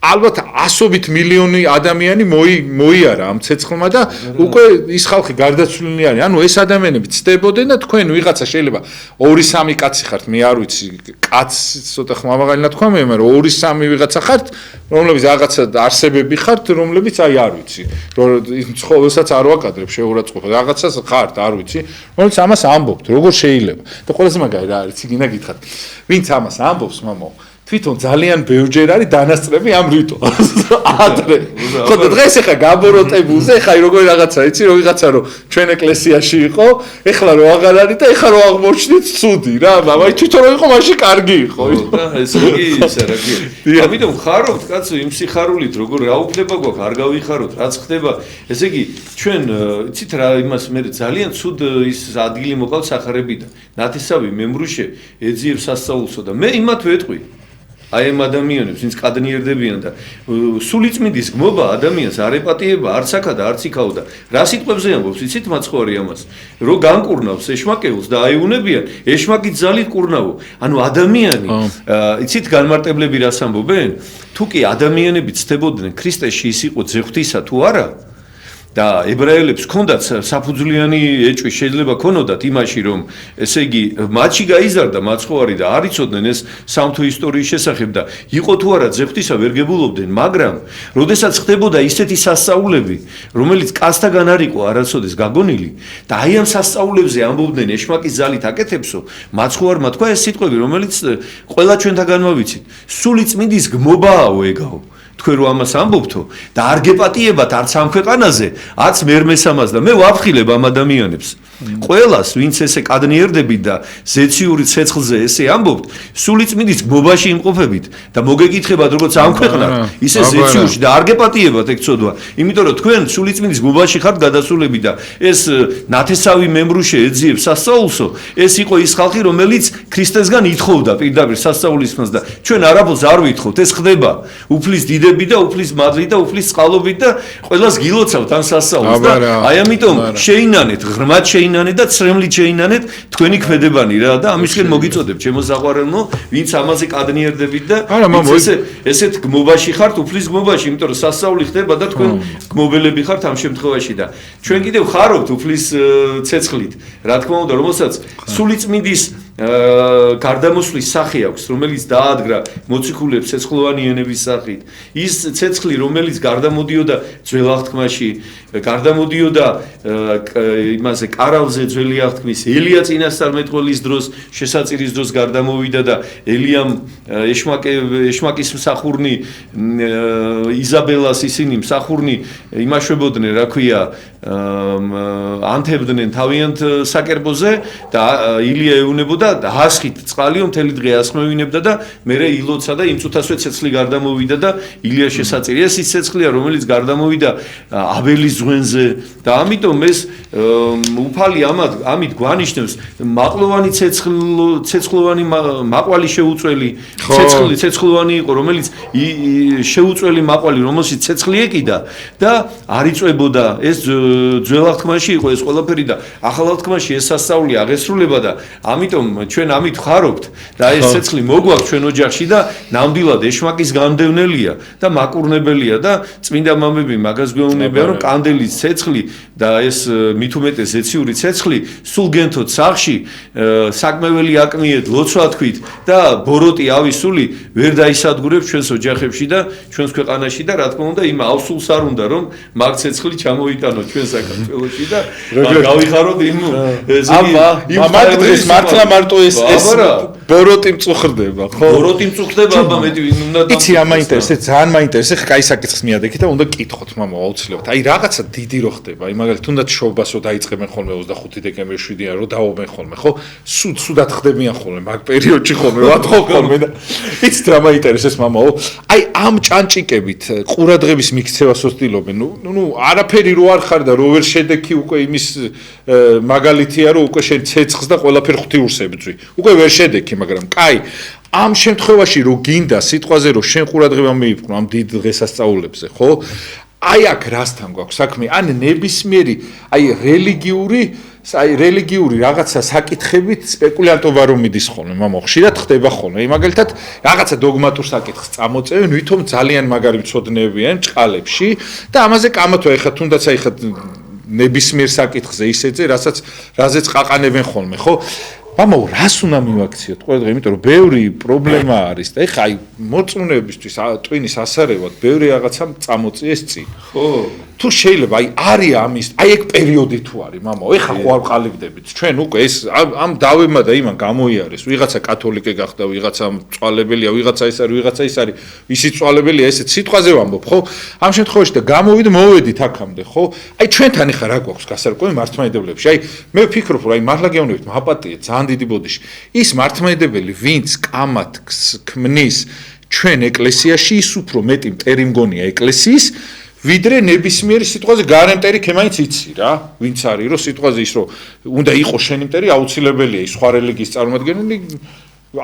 ალბათ ასობით მილიონი ადამიანი მოიარა ამ ცეცხლმა და უკვე ის ხალხი გარდაცვლილი არის. ანუ ეს ადამიანები ცდებოდნენ და თქვენ ვიღაცა შეიძლება 2-3 კაცი ხართ, მე არ ვიცი, კაცი ცოტა ხმამაღალი თქვა მე, მაგრამ 2-3 ვიღაცა ხართ, რომლებიც რაღაცა არსებები ხართ, რომლებიც აი არ ვიცი, რომ ის ცხოველსაც არ ვაკადრებ შეურაცხყოფა, რაღაცას ხართ, არ ვიცი, რომელიც ამას ამბობთ, როგორ შეიძლება. და ყველაზე მაგარი რა არის, გინდა გითხრათ. ვინც ამას ამბობს, მამო თვითონ ძალიან ბევრჯერ არის დანასწრები ამ რიტუალს. ადრე. ხო და დღეს ახლა გაბოროტებულზე, ახლა როგორი რაღაცა, იცი, რო ვიღაცა რომ ჩვენ ეკლესიაში იყო, ახლა რო აღარ არის და ახლა რო აღმოჩნდით ცუდი რა, მაგრამ თვითონ რო იყო მაშინ კარგი იყო. და ეს იგი ისა რა გია. ამიტომ ხარობთ კაცო იმ სიხარულით, როგორ რა უფლება გვაქვს, არ გავიხაროთ, რაც ხდება. ესე იგი ჩვენ იცით რა იმას მე ძალიან ცუდ ის ადგილი მოყავს სახარებიდან. ნათესავი მემრუშე ეძიებს სასწაულსო და მე იმათ ვეტყვი. აი ამ ადამიანებს, ვინც კადნიერდებიან და სულიწმინდის გმობა ადამიანს არ ეპატიება, არც აქა და არც იქაო და რა სიტყვებზე ამბობს, იცით მაცხოვარი ამას, რომ განკურნავს ეშმაკეულს და აიუნებიან, ეშმაკით ძალით კურნავო. ანუ ადამიანი, იცით განმარტებლები რას ამბობენ? თუ კი ადამიანები ცდებოდნენ ქრისტეში ის იყო ძეხვთისა თუ არა და ებრაელებს ჰქონდათ საფუძვლიანი ეჭვი შეიძლება ქონოდათ იმაში რომ ესე იგი მათში გაიზარდა მაცხოვარი და არ იცოდნენ ეს სამთო ისტორიის შესახებ და იყო თუ არა ძეხვთისა ვერ გებულობდნენ მაგრამ როდესაც ხდებოდა ისეთი სასწაულები რომელიც კაცთაგან არ იყო არასოდეს გაგონილი და აი ამ სასწაულებზე ამბობდნენ ეშმაკის ძალით აკეთებსო მაცხოვარმა თქვა ეს სიტყვები რომელიც ყველა ჩვენთაგანმა ვიცით სული წმინდის გმობააო ეგაო თქვენ რომ ამას ამბობთო და არ გეპატიებათ არც ამ ქვეყანაზე, არც მერმესამას და მე ვაფხილებ ამ ადამიანებს. ყველას, ვინც ესე კადნიერდებით და ზეციური ცეცხლზე ესე ამბობთ, სულიწმინდის გმობაში იმყოფებით და მოგეკითხებათ როგორც ამ ქვეყნად, ისე ზეციურში და არ გეპატიებათ ეგ ცოდვა. იმიტომ რომ თქვენ სულიწმინდის გმობაში ხართ გადასულები და ეს ნათესავი მემრუშე ეძიებს სასწაულსო, ეს იყო ის ხალხი, რომელიც ქრისტესგან ითხოვდა პირდაპირ სასწაულისმას და ჩვენ არაფერს არ ვითხოვთ, ეს ხდება. უფლის დიდები და უფლის მადლით და უფლის წყალობით და ყველას გილოცავთ ამ სასწაულს და აი ამიტომ შეინანეთ, ღრმად შეინანეთ და ცრემლით შეინანეთ თქვენი ქმედებანი რა და ამისკენ მოგიწოდებ ჩემო საყვარელო, ვინც ამაზე კადნიერდებით და ესეთ გმობაში ხართ, უფლის გმობაში, იმიტომ რომ სასწაული ხდება და თქვენ გმობელები ხართ ამ შემთხვევაში და ჩვენ კიდევ ხარობთ უფლის ცეცხლით, რა თქმა უნდა, რომელსაც სულიწმინდის გარდამოსვლის სახე აქვს, რომელიც დაადგრა მოციქულებს ცეცხლოვანი ენების სახით. ის ცეცხლი, რომელიც გარდამოდიოდა ძველ აღთქმაში, გარდამოდიოდა იმაზე კარავზე ძველი აღთქმის ელია წინასწარმეტყველის დროს, შესაწირის დროს გარდამოვიდა და ელიამ ეშმაკის მსახურნი იზაბელას ისინი მსახურნი იმაშვებოდნენ, რა ქვია, ანთებდნენ თავიანთ საკერპოზე და ილია ეუნებოდა დაასხით წყალი მთელი დღე ასხმევინებდა და მერე ილოცა და იმ წუთასვე ცეცხლი გარდამოვიდა და ილია შესაწირია ის ცეცხლია რომელიც გარდამოვიდა აბელის ზღვენზე და ამიტომ ეს უფალი ამით გვანიშნებს მაყლოვანი ცეცხლოვანი მაყვალი შეუწველი ცეცხლოვანი იყო რომელიც შეუწველი მაყვალი რომელშიც ცეცხლი ეკიდა და არ იწვებოდა ეს ძველ აღთქმაში იყო ეს ყველაფერი და ახალ აღთქმაში ეს სასწაული აღესრულება და ამიტომ ჩვენ ამით ხარობთ და ეს ცეცხლი მოგვაქვს ჩვენ ოჯახში და ნამდვილად ეშმაკის გამდევნელია და მაკურნებელია და წმინდა მამები მაგას გვეუბნებიან რომ კანდელის ცეცხლი და ეს მით უმეტეს ზეციური ცეცხლი სულ გენთოთ სახში საკმეველი აკმიეთ ლოცვა თქვით და ბოროტი ავისული ვერ დაისადგურებს ჩვენს ოჯახებში და ჩვენს ქვეყანაში და რა თქმა უნდა იმ ავსულს არ უნდა რომ მაგ ცეცხლი ჩამოიტანოთ ჩვენ საქართველოში და გავიხაროთ იმ მაგ მართლა მარტო ეს ბოროტი მწუხდება ხო ბოროტი მწუხდება აბა მეტი უნდა იცი მაინტერესებს ძალიან მაინტერესებს ხა ის საკითხს მიადექი და უნდა კითხოთ მამა აუცილებლად აი რაღაცა დიდი რო ხდება აი მაგალითად თუნდაც შოუბასო დაიწყებენ ხოლმე 25 დეკემბრის 7-იან რო დავობენ ხოლმე ხო სუდად ხდებიან ხოლმე მაგ პერიოდში ხოლმე ვატყო ხოლმე და იცით რა მაინტერესებს მამაო აი ამ ჭანჭიკებით ყურადღების მიქცევას ვცდილობენ ნუ არაფერი რო არ ხარ და რო ვერ შედექი უკვე იმის მაგალითია რომ უკვე შენ ცეცხლს და ყველაფერ ღვთიურს ებძვი უკვე ვერ შედექი მაგრამ კაი ამ შემთხვევაში რო გინდა სიტყვაზე რომ შენ ყურადღება მიიპყრო ამ დიდ დღესასწაულებზე ხო აი აქ რასთან გვაქვს საქმე ან ნებისმიერი აი რელიგიური რაღაცა საკითხებით სპეკულიანტობა რომ მიდის ხოლმე მამა ხშირად ხდება ხოლმე აი მაგალითად რაღაცა დოგმატურ საკითხს წამოწევენ ვითომ ძალიან მაგარი მწოდნეებიან ჭყალებში და ამაზე კამათო ეხა თუნდაც აი ხა ნებისმიერ საკითხზე ისეზე რაზეც ყაყანებენ ხოლმე ხო მამა რას უნდა მივაქციოთ ყველგან იმიტომ რომ ბევრი პრობლემა არის და ეხა აი მოწმუნეებისთვის ტვინის ასარევად ბევრი რაღაცა წამოწიეს წინ ხო თუ შეიძლება აი არის ამის აი ეგ პერიოდი თუ არის მამა ეხა ხო არ ყალიბდებით ჩვენ უკვე ეს ამ დავემა და იმან გამოიარეს ვიღაცა კათოლიკე გახდა ვიღაცა მწვალებელია ვიღაცა ეს არის ისიც მწვალებელია ესეც სიტყვაზე ვამბობ ხო ამ შემთხვევაში და გამოვიდ მოვედით აქამდე ხო აი ჩვენთან ეხა რა გვაქვს გასარკვევი მართლმადიდებლებში აი მე ვფიქრობ რომ აი მართლა გეუბნებით მაპატია ძალიან დიდი ბოდიში ის მართლმადიდებელი ვინც კამათს ქმნის ჩვენ ეკლესიაში ის უფრო მეტი მტერი მგონია ეკლესიის ვიდრე ნებისმიერი სიტყვაზე გარემტერი ქემაინც იცი რა ვინც არის რომ სიტყვაზე ის რომ უნდა იყოს შენი მტერი აუცილებელია ის სხვა რელიგიის წარმომადგენელი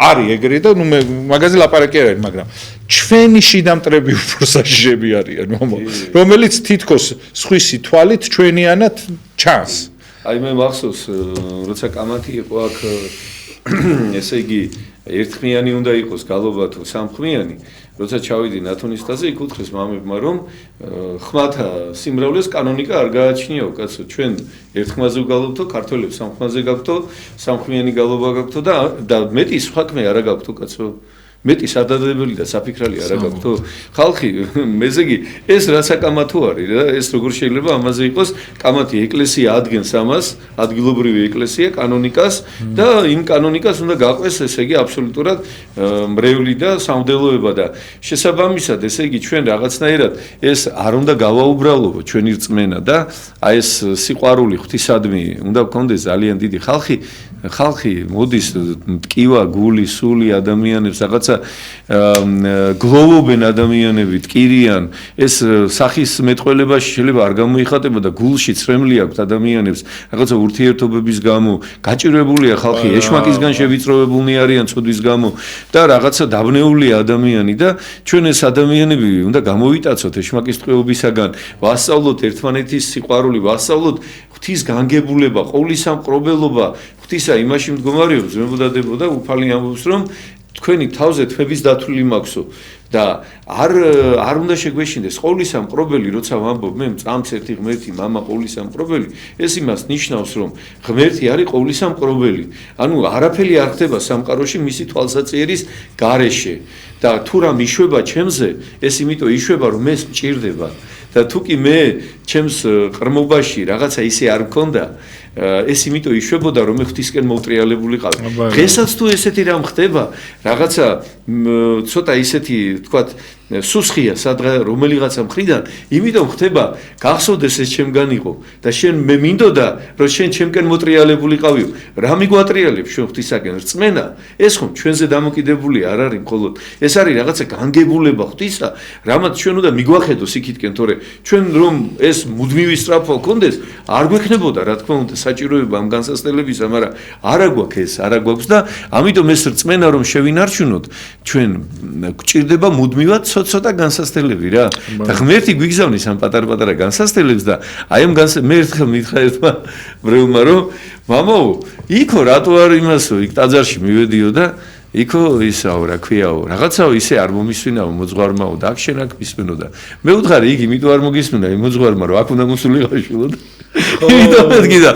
არის ეგრე და ნუ მაგაზე ლაპარაკი არ არის მაგრამ ჩვენი შიდა მტრები უფრო საშიში არიან რომელიც თითქოს სხვისი თვალით ჩვენიანად ჩანს აი მე მახსოვს როცა კამათი იყო აქ ესე იგი ერთხმიანი უნდა იყოს გალობა თუ სამხმიანი როცა ჩავიდი ნათონისტაზე იქ უთხრეს მამებმა რომ ხმათა სიმრავლეს კანონიკა არ გააჩნიაო კაცო ჩვენ ერთხმაზე ვგალობთო ქართველებს სამხმაზე გაქვთო სამხმიანი გალობა გაქვთო და მეტი სხვაქმე არა გაქვთო კაცო მეტი სადადებელი და საფიქრალი არა გაქვთო ხალხი მეზე კი ეს რა საკამათო არის რა ეს როგორ შეიძლება ამაზე იყოს კამათი ეკლესია ადგენს ამას ადგილობრივი ეკლესია კანონიკას და იმ კანონიკას უნდა გაყვეს ესე იგი აბსოლუტურად მრევლი და სამდელოება და შესაბამისად ესე იგი ჩვენ რაღაცნაირად ეს არ უნდა გავაუბრალო ჩვენი რწმენა და აი ეს სიყვარული ღვთისადმი უნდა გქონდეს ძალიან დიდი ხალხი მოდის ტკივა გული სული ადამიანებს რაღაცა გლოვობენ ადამიანები ტკირიან ეს სახის მეტყველებაში შეიძლება არ გამოიხატება და გულში წრემლი აქვს ადამიანებს რაღაცა ურთიერთობების გამო გაჭირვებულია ხალხი ეშმაკისგან შევიწროებულნი არიან ცოდვის გამო და რაღაცა დაბნეულია ადამიანი და ჩვენ ეს ადამიანები უნდა გამოვიტაცოთ ეშმაკის ტყვეობისაგან ვასწავლოთ ერთმანეთის სიყვარული ვასწავლოთ ღვთის განგებულება ყოვლისამყრობელობა ღვთისა იმაში მდგომარეობს ზემოდადებოდა უფალი ამბობს რომ თქვენი თავზე თმების დათვლილი მაქვსო და არ უნდა შეგვეშინდეს ყოვლისა მყრობელი როცა ვამბობ მე წამს ერთი ღმერთი მამა ყოვლისა მყრობელი ეს იმას ნიშნავს რომ ღმერთი არის ყოვლისა მყრობელი ანუ არაფერი არ ხდება სამყაროში მისი თვალსაწიერის გარეშე და თუ რამ იშვება ჩემზე ეს იმიტომ იშვება რომ ეს მჭირდება და თუ კი მე ჩემს ყრმობაში რაღაცა ისე არ მქონდა ეს იმიტომ იშვებოდა რომ მე ღვთისკენ მოვტრიალებულიყავი. დღესაც თუ ესეთი რამ ხდება, რაღაცა ცოტა ისეთი თქვათ სუსხია სადღა რომელიღაცა მხრიდან, იმიტომ ხდება გახსოვდეს ეს ჩემგან იყო და შენ მე მინდოდა რომ შენ ჩემკენ მოტრიალებულიყავიო. რა მიგვატრიალებს ჩვენ ღვთისაგენ რწმენა? ეს ხომ ჩვენზე დამოკიდებული არ არის მხოლოდ. ეს არის რაღაცა განგებულება ღვთისა, რამაც ჩვენ უნდა მიგვახედოს იქითკენ, თორე ჩვენ რომ ეს მუდმივი სწრაფვა გქონდეს, არ გვექნებოდა რა თქმა უნდა საჭიროება ამ განსასწრებისა, მაგრამ არა გვაქვს ეს, არა გვაქვს და ამიტომ ეს რწმენა რომ შევინარჩუნოთ, ჩვენ გვჭირდება მუდმივად ცოტა განსასწრებელი რა. და ღმერთი გვიგზავნის ამ პატარ-პატარა განსასწრებელს და აი ამ მე ერთხელ მითხრა ერთმა ბრევმა რომ მამაო, იქო რატო არ იმასო, იქ ტაძარში მივედიო და იქო ისაო რა ქვიაო, რაღაცაო ისე არ მომისვენაო მოძღვარმაო და აქ შენ აქ მისვენო და მე ვუთხარი იქ იმიტომ არ მოგისვენა იმ მოძღვარმა რომ აქ უნდა მოსულიყავი შულო და იმიტომ მეთქი და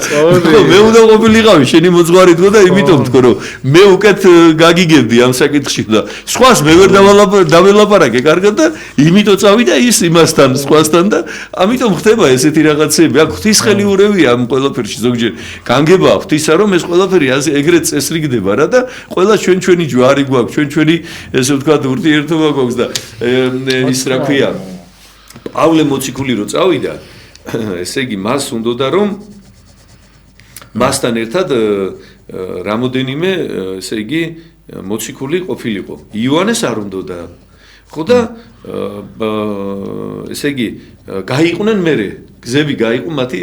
მე უნდა ყოფილიყავი შენი მოძღვარი თქო და იმიტომ თქო რომ მე უკეთ გაგიგებდი ამ საკითხში და სხვას მე ვერ დაველაპარაკე კარგად და იმიტომ წავიდა ის იმასთან სხვასთან და ამიტომ ხდება ესეთი რაღაცები აქ ღვთისხელი ურევია ამ ყველაფერში ზოგჯერ განგება ღვთისა რომ ეს ყველაფერი ეგრეთ წესრიგდება რა და ყველა ჩვენი ჯვარი გვაქვს ჩვენი ესე ვთქვათ ურთიერთობა გვაქვს და ის რა ქვია პავლე მოციქული რო წავიდა ესე იგი მას უნდოდა რომ მასთან ერთად რამოდენიმე ესე იგი მოციქული ყოფილიყო იოანეს არ უნდოდა ხო და ესე იგი გაიყვნენ მერე გზები გაიყო მათი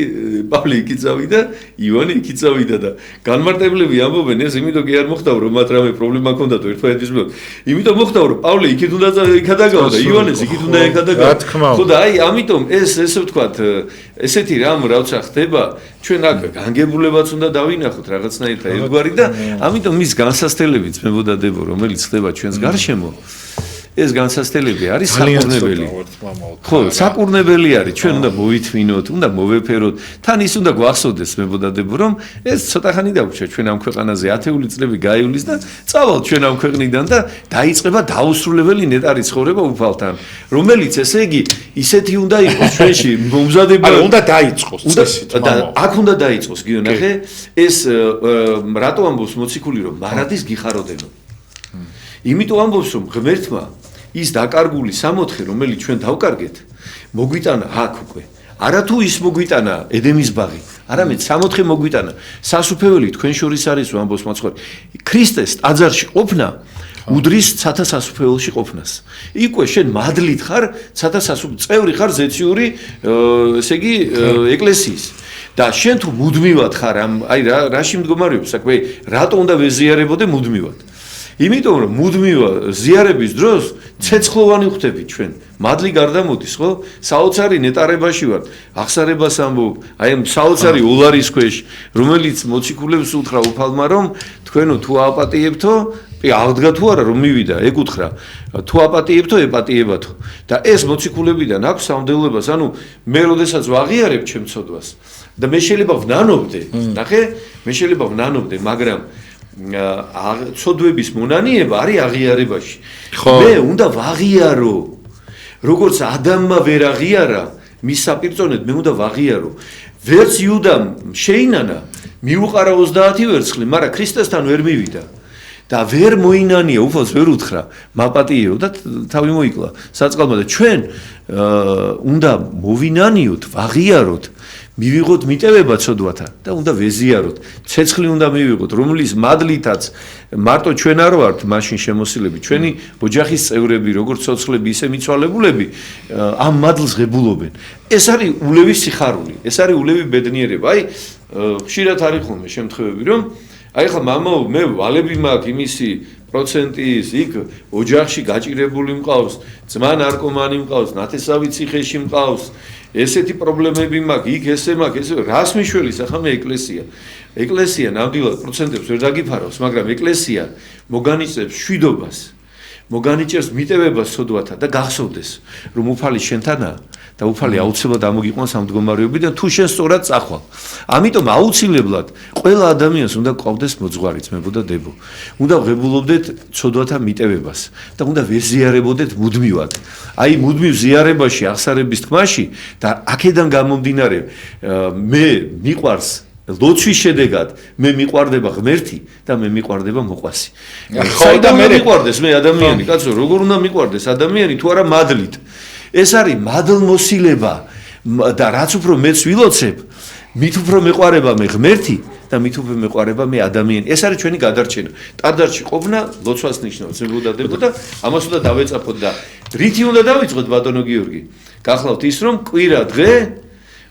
პავლე იქით წავიდა ივანე იქით წავიდა და განმარტებლები ამბობენ ეს იმიტომ კი არ მოხდაო რომ მათ რამე პრობლემა ჰქონდათ ერთმანეთის მიმართ იმიტომ მოხდაო რომ პავლე იქით უნდა იქადაგაო და ივანეს იქით უნდა იქადაგაო ხო და აი ამიტომ ესე ვთქვათ ესეთი რამ რაცა ხდება ჩვენ აქ განგებულებაც უნდა დავინახოთ რაღაცნაირად ერთგვარი და ამიტომ მის განსასწრებლებიც მებოდადებო რომელიც ხდება ჩვენს გარშემო ეს განსასწრებელი არის საკურნებელი. ხო, საკურნებელი არის. ჩვენ უნდა მოითმინოთ, უნდა მოვეფეროთ. თან ის უნდა გვახსოვდეს მებოდადებო, რომ ეს ცოტა ხანი დაგვჭირდა ჩვენ ამ ქვეყანაზე 10 წლები გაივლის და წავალთ ჩვენ ამ ქვეყნიდან და დაიწყება დაუსრულებელი ნეტარი ცხოვრება უფალთან, რომელიც ესე იგი ისეთი უნდა იყოს ჩვენში მომზადებული. უნდა დაიწყოს წესით. აქ უნდა დაიწყოს, გიონახე, ეს რატო ამბობს მოციქული რომ მარადის გიხაროდენო. იმიტომ ამბობს რომ ღმერთმა ის დაკარგული 64 რომელიც ჩვენ დავკარგეთ მოგვიტანა აქ უკვე არათუ ის მოგვიტანა ედემის ბაღი არამედ 64 მოგვიტანა სასუფეველი თქვენ შორის არის ამბობს მოციქული ქრისტეს ტაძარში ყოფნა უდრის ცათა სასუფეველში ყოფნას იქვე შენ მადლით ხარ ცათა წევრი ხარ ზეციური ესე იგი ეკლესიის და შენ თუ მუდმივად ხარ ამ აი რაში მდგომარეობს საქმე რატო უნდა ვეზიარებოდე მუდმივად იმიტომ რომ მუდმივა ზიარების დროს ცეცხლოვანი ხვდებით ჩვენ მადლი გარდამოდის ხო საოცარი ნეტარებაში ვარ აღსარებას ამბობ აი ამ საოცარი ოლარის ქვეშ რომელიც მოციქულებს უთხრა უფალმა რომ თქვენო თუ აპატიებთო აღდგა თუ არა რომ მივიდა ეკუთხრა თუ აპატიებთო ეპატიებათო და ეს მოციქულებიდან აქვს სამდელობას ანუ მე როდესაც ვაღიარებ ჩემ ცოდვას და მე შეიძლება ვნანობდე ნახე მე შეიძლება ვნანობდე მაგრამ ცოდვების მონანიება არის აღიარებაში. მე უნდა ვაღიარო. როგორც ადამმა ვერ აღიარა, მის საპირწონედ მე უნდა ვაღიარო. ვერც იუდამ შეინანა, მიუყარა 30 ვერცხლი, მაგრამ ქრისტესთან ვერ მივიდა. და ვერ მოინანია, უფალს ვერ უთხრა, მაპატიეო და თავი მოიკლა საწყალმა და ჩვენ უნდა მოვინანიოთ, ვაღიაროთ. მივიღოთ მიტევება ცოდვათა და უნდა ვეზიაროთ. ცეცხლი უნდა მივიღოთ, რომლის მადლითაც მარტო ჩვენ არ ვართ მაშინ შემოსილები. ჩვენი ოჯახის წევრები, როგორც ცოცხლები, ისე მიცვალებულები, ამ მადლს ღებულობენ. ეს არის ულევის სიხარული, ეს არის ულევი ბედნიერება. აი, ხშირად არის ხოლმე შემთხვევები, რომ აი ხა მამაო, მე ვალები მაქვს იმისი პროცენტის იქ ოჯახში გაჭირებული მყავს, ძმა ნარკომანი მყავს, ნათესავი ციხეში მყავს. ესეთი პრობლემები მაქვს, იქ ესე მაქვს, ესე რას მიშველის ახლა მე ეკლესია. ეკლესია ნამდვილად პროცენტებს ვერ დაგიფარავს, მაგრამ ეკლესია მოგანიჭებს შვიდობას, მოგანიჭებს მიტევებას სოდვათა და გახსოვდეს, რომ უფალი შენთანაა და უფალი აუცილებლად ამოგიყვანს ამ მდგომარეობიდან თუ შენ სწორად წახვალ. ამიტომ აუცილებლად ყველა ადამიანს უნდა ყავდეს მოძღვარი ძმებო და დებო. უნდა ღებულობდეთ სოდვათა მიტევებას და უნდა ვერ ზიარებოდეთ მუდმივად. აი მუდმივ ზიარებაში, აღსარების თქმაში და აქედან გამომდინარე მე მიყვარს ლოცვის შედეგად მე მიყვარდება ღმერთი და მე მიყვარდება მოყვასი. საიდან მე მიყვარდეს მე ადამიანი, კაცო, როგორ უნდა მიყვარდეს ადამიანი თუ არა მადლით. ეს არის მადლმოსილება და რაც უფრო მეც ვილოცებ, მით უფრო მეყვარება მე ღმერთი და მით უფრო მეყვარება მე ადამიანი. ეს არის ჩვენი გადარჩენა. ტარდარში ყოფნა ლოცვას ნიშნავს, ზებოდადებო და ამას უნდა დავეწაფოთ და რითი უნდა დავიწყოთ ბატონო გიორგი? გახლავთ ის რომ კვირა დღე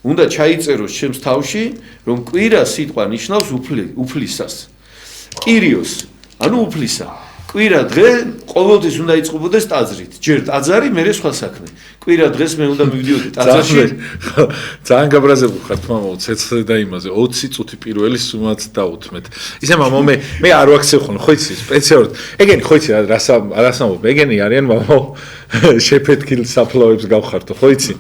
უნდა ჩაიწეროს ჩემს თავში, რომ კვირა სიტყვა ნიშნავს უფლისას. კირიოს, ანუ უფლისა. კვირა დღე ყოველთვის უნდა იწყებოდეს ტაძრით. ჯერ ტაძარი, მერე სხვა საქმე. კვირა დღეს მე უნდა მივიდიოდი ტაძარში. ძალიან გაბრაზებული ხართ მამაო, ცეცხლე და იმაზე 20 წუთი პირველი სუმაც დაუთმეთ. ისე მამაო მე არ ვაქცევ ხოლმე, ხო იცი, სპეციალურად. ეგენი ხო იცი რას ამბობ, ეგენი არიან მამაო შეფეთქილ საფლავებს გავხართო, ხო იცი?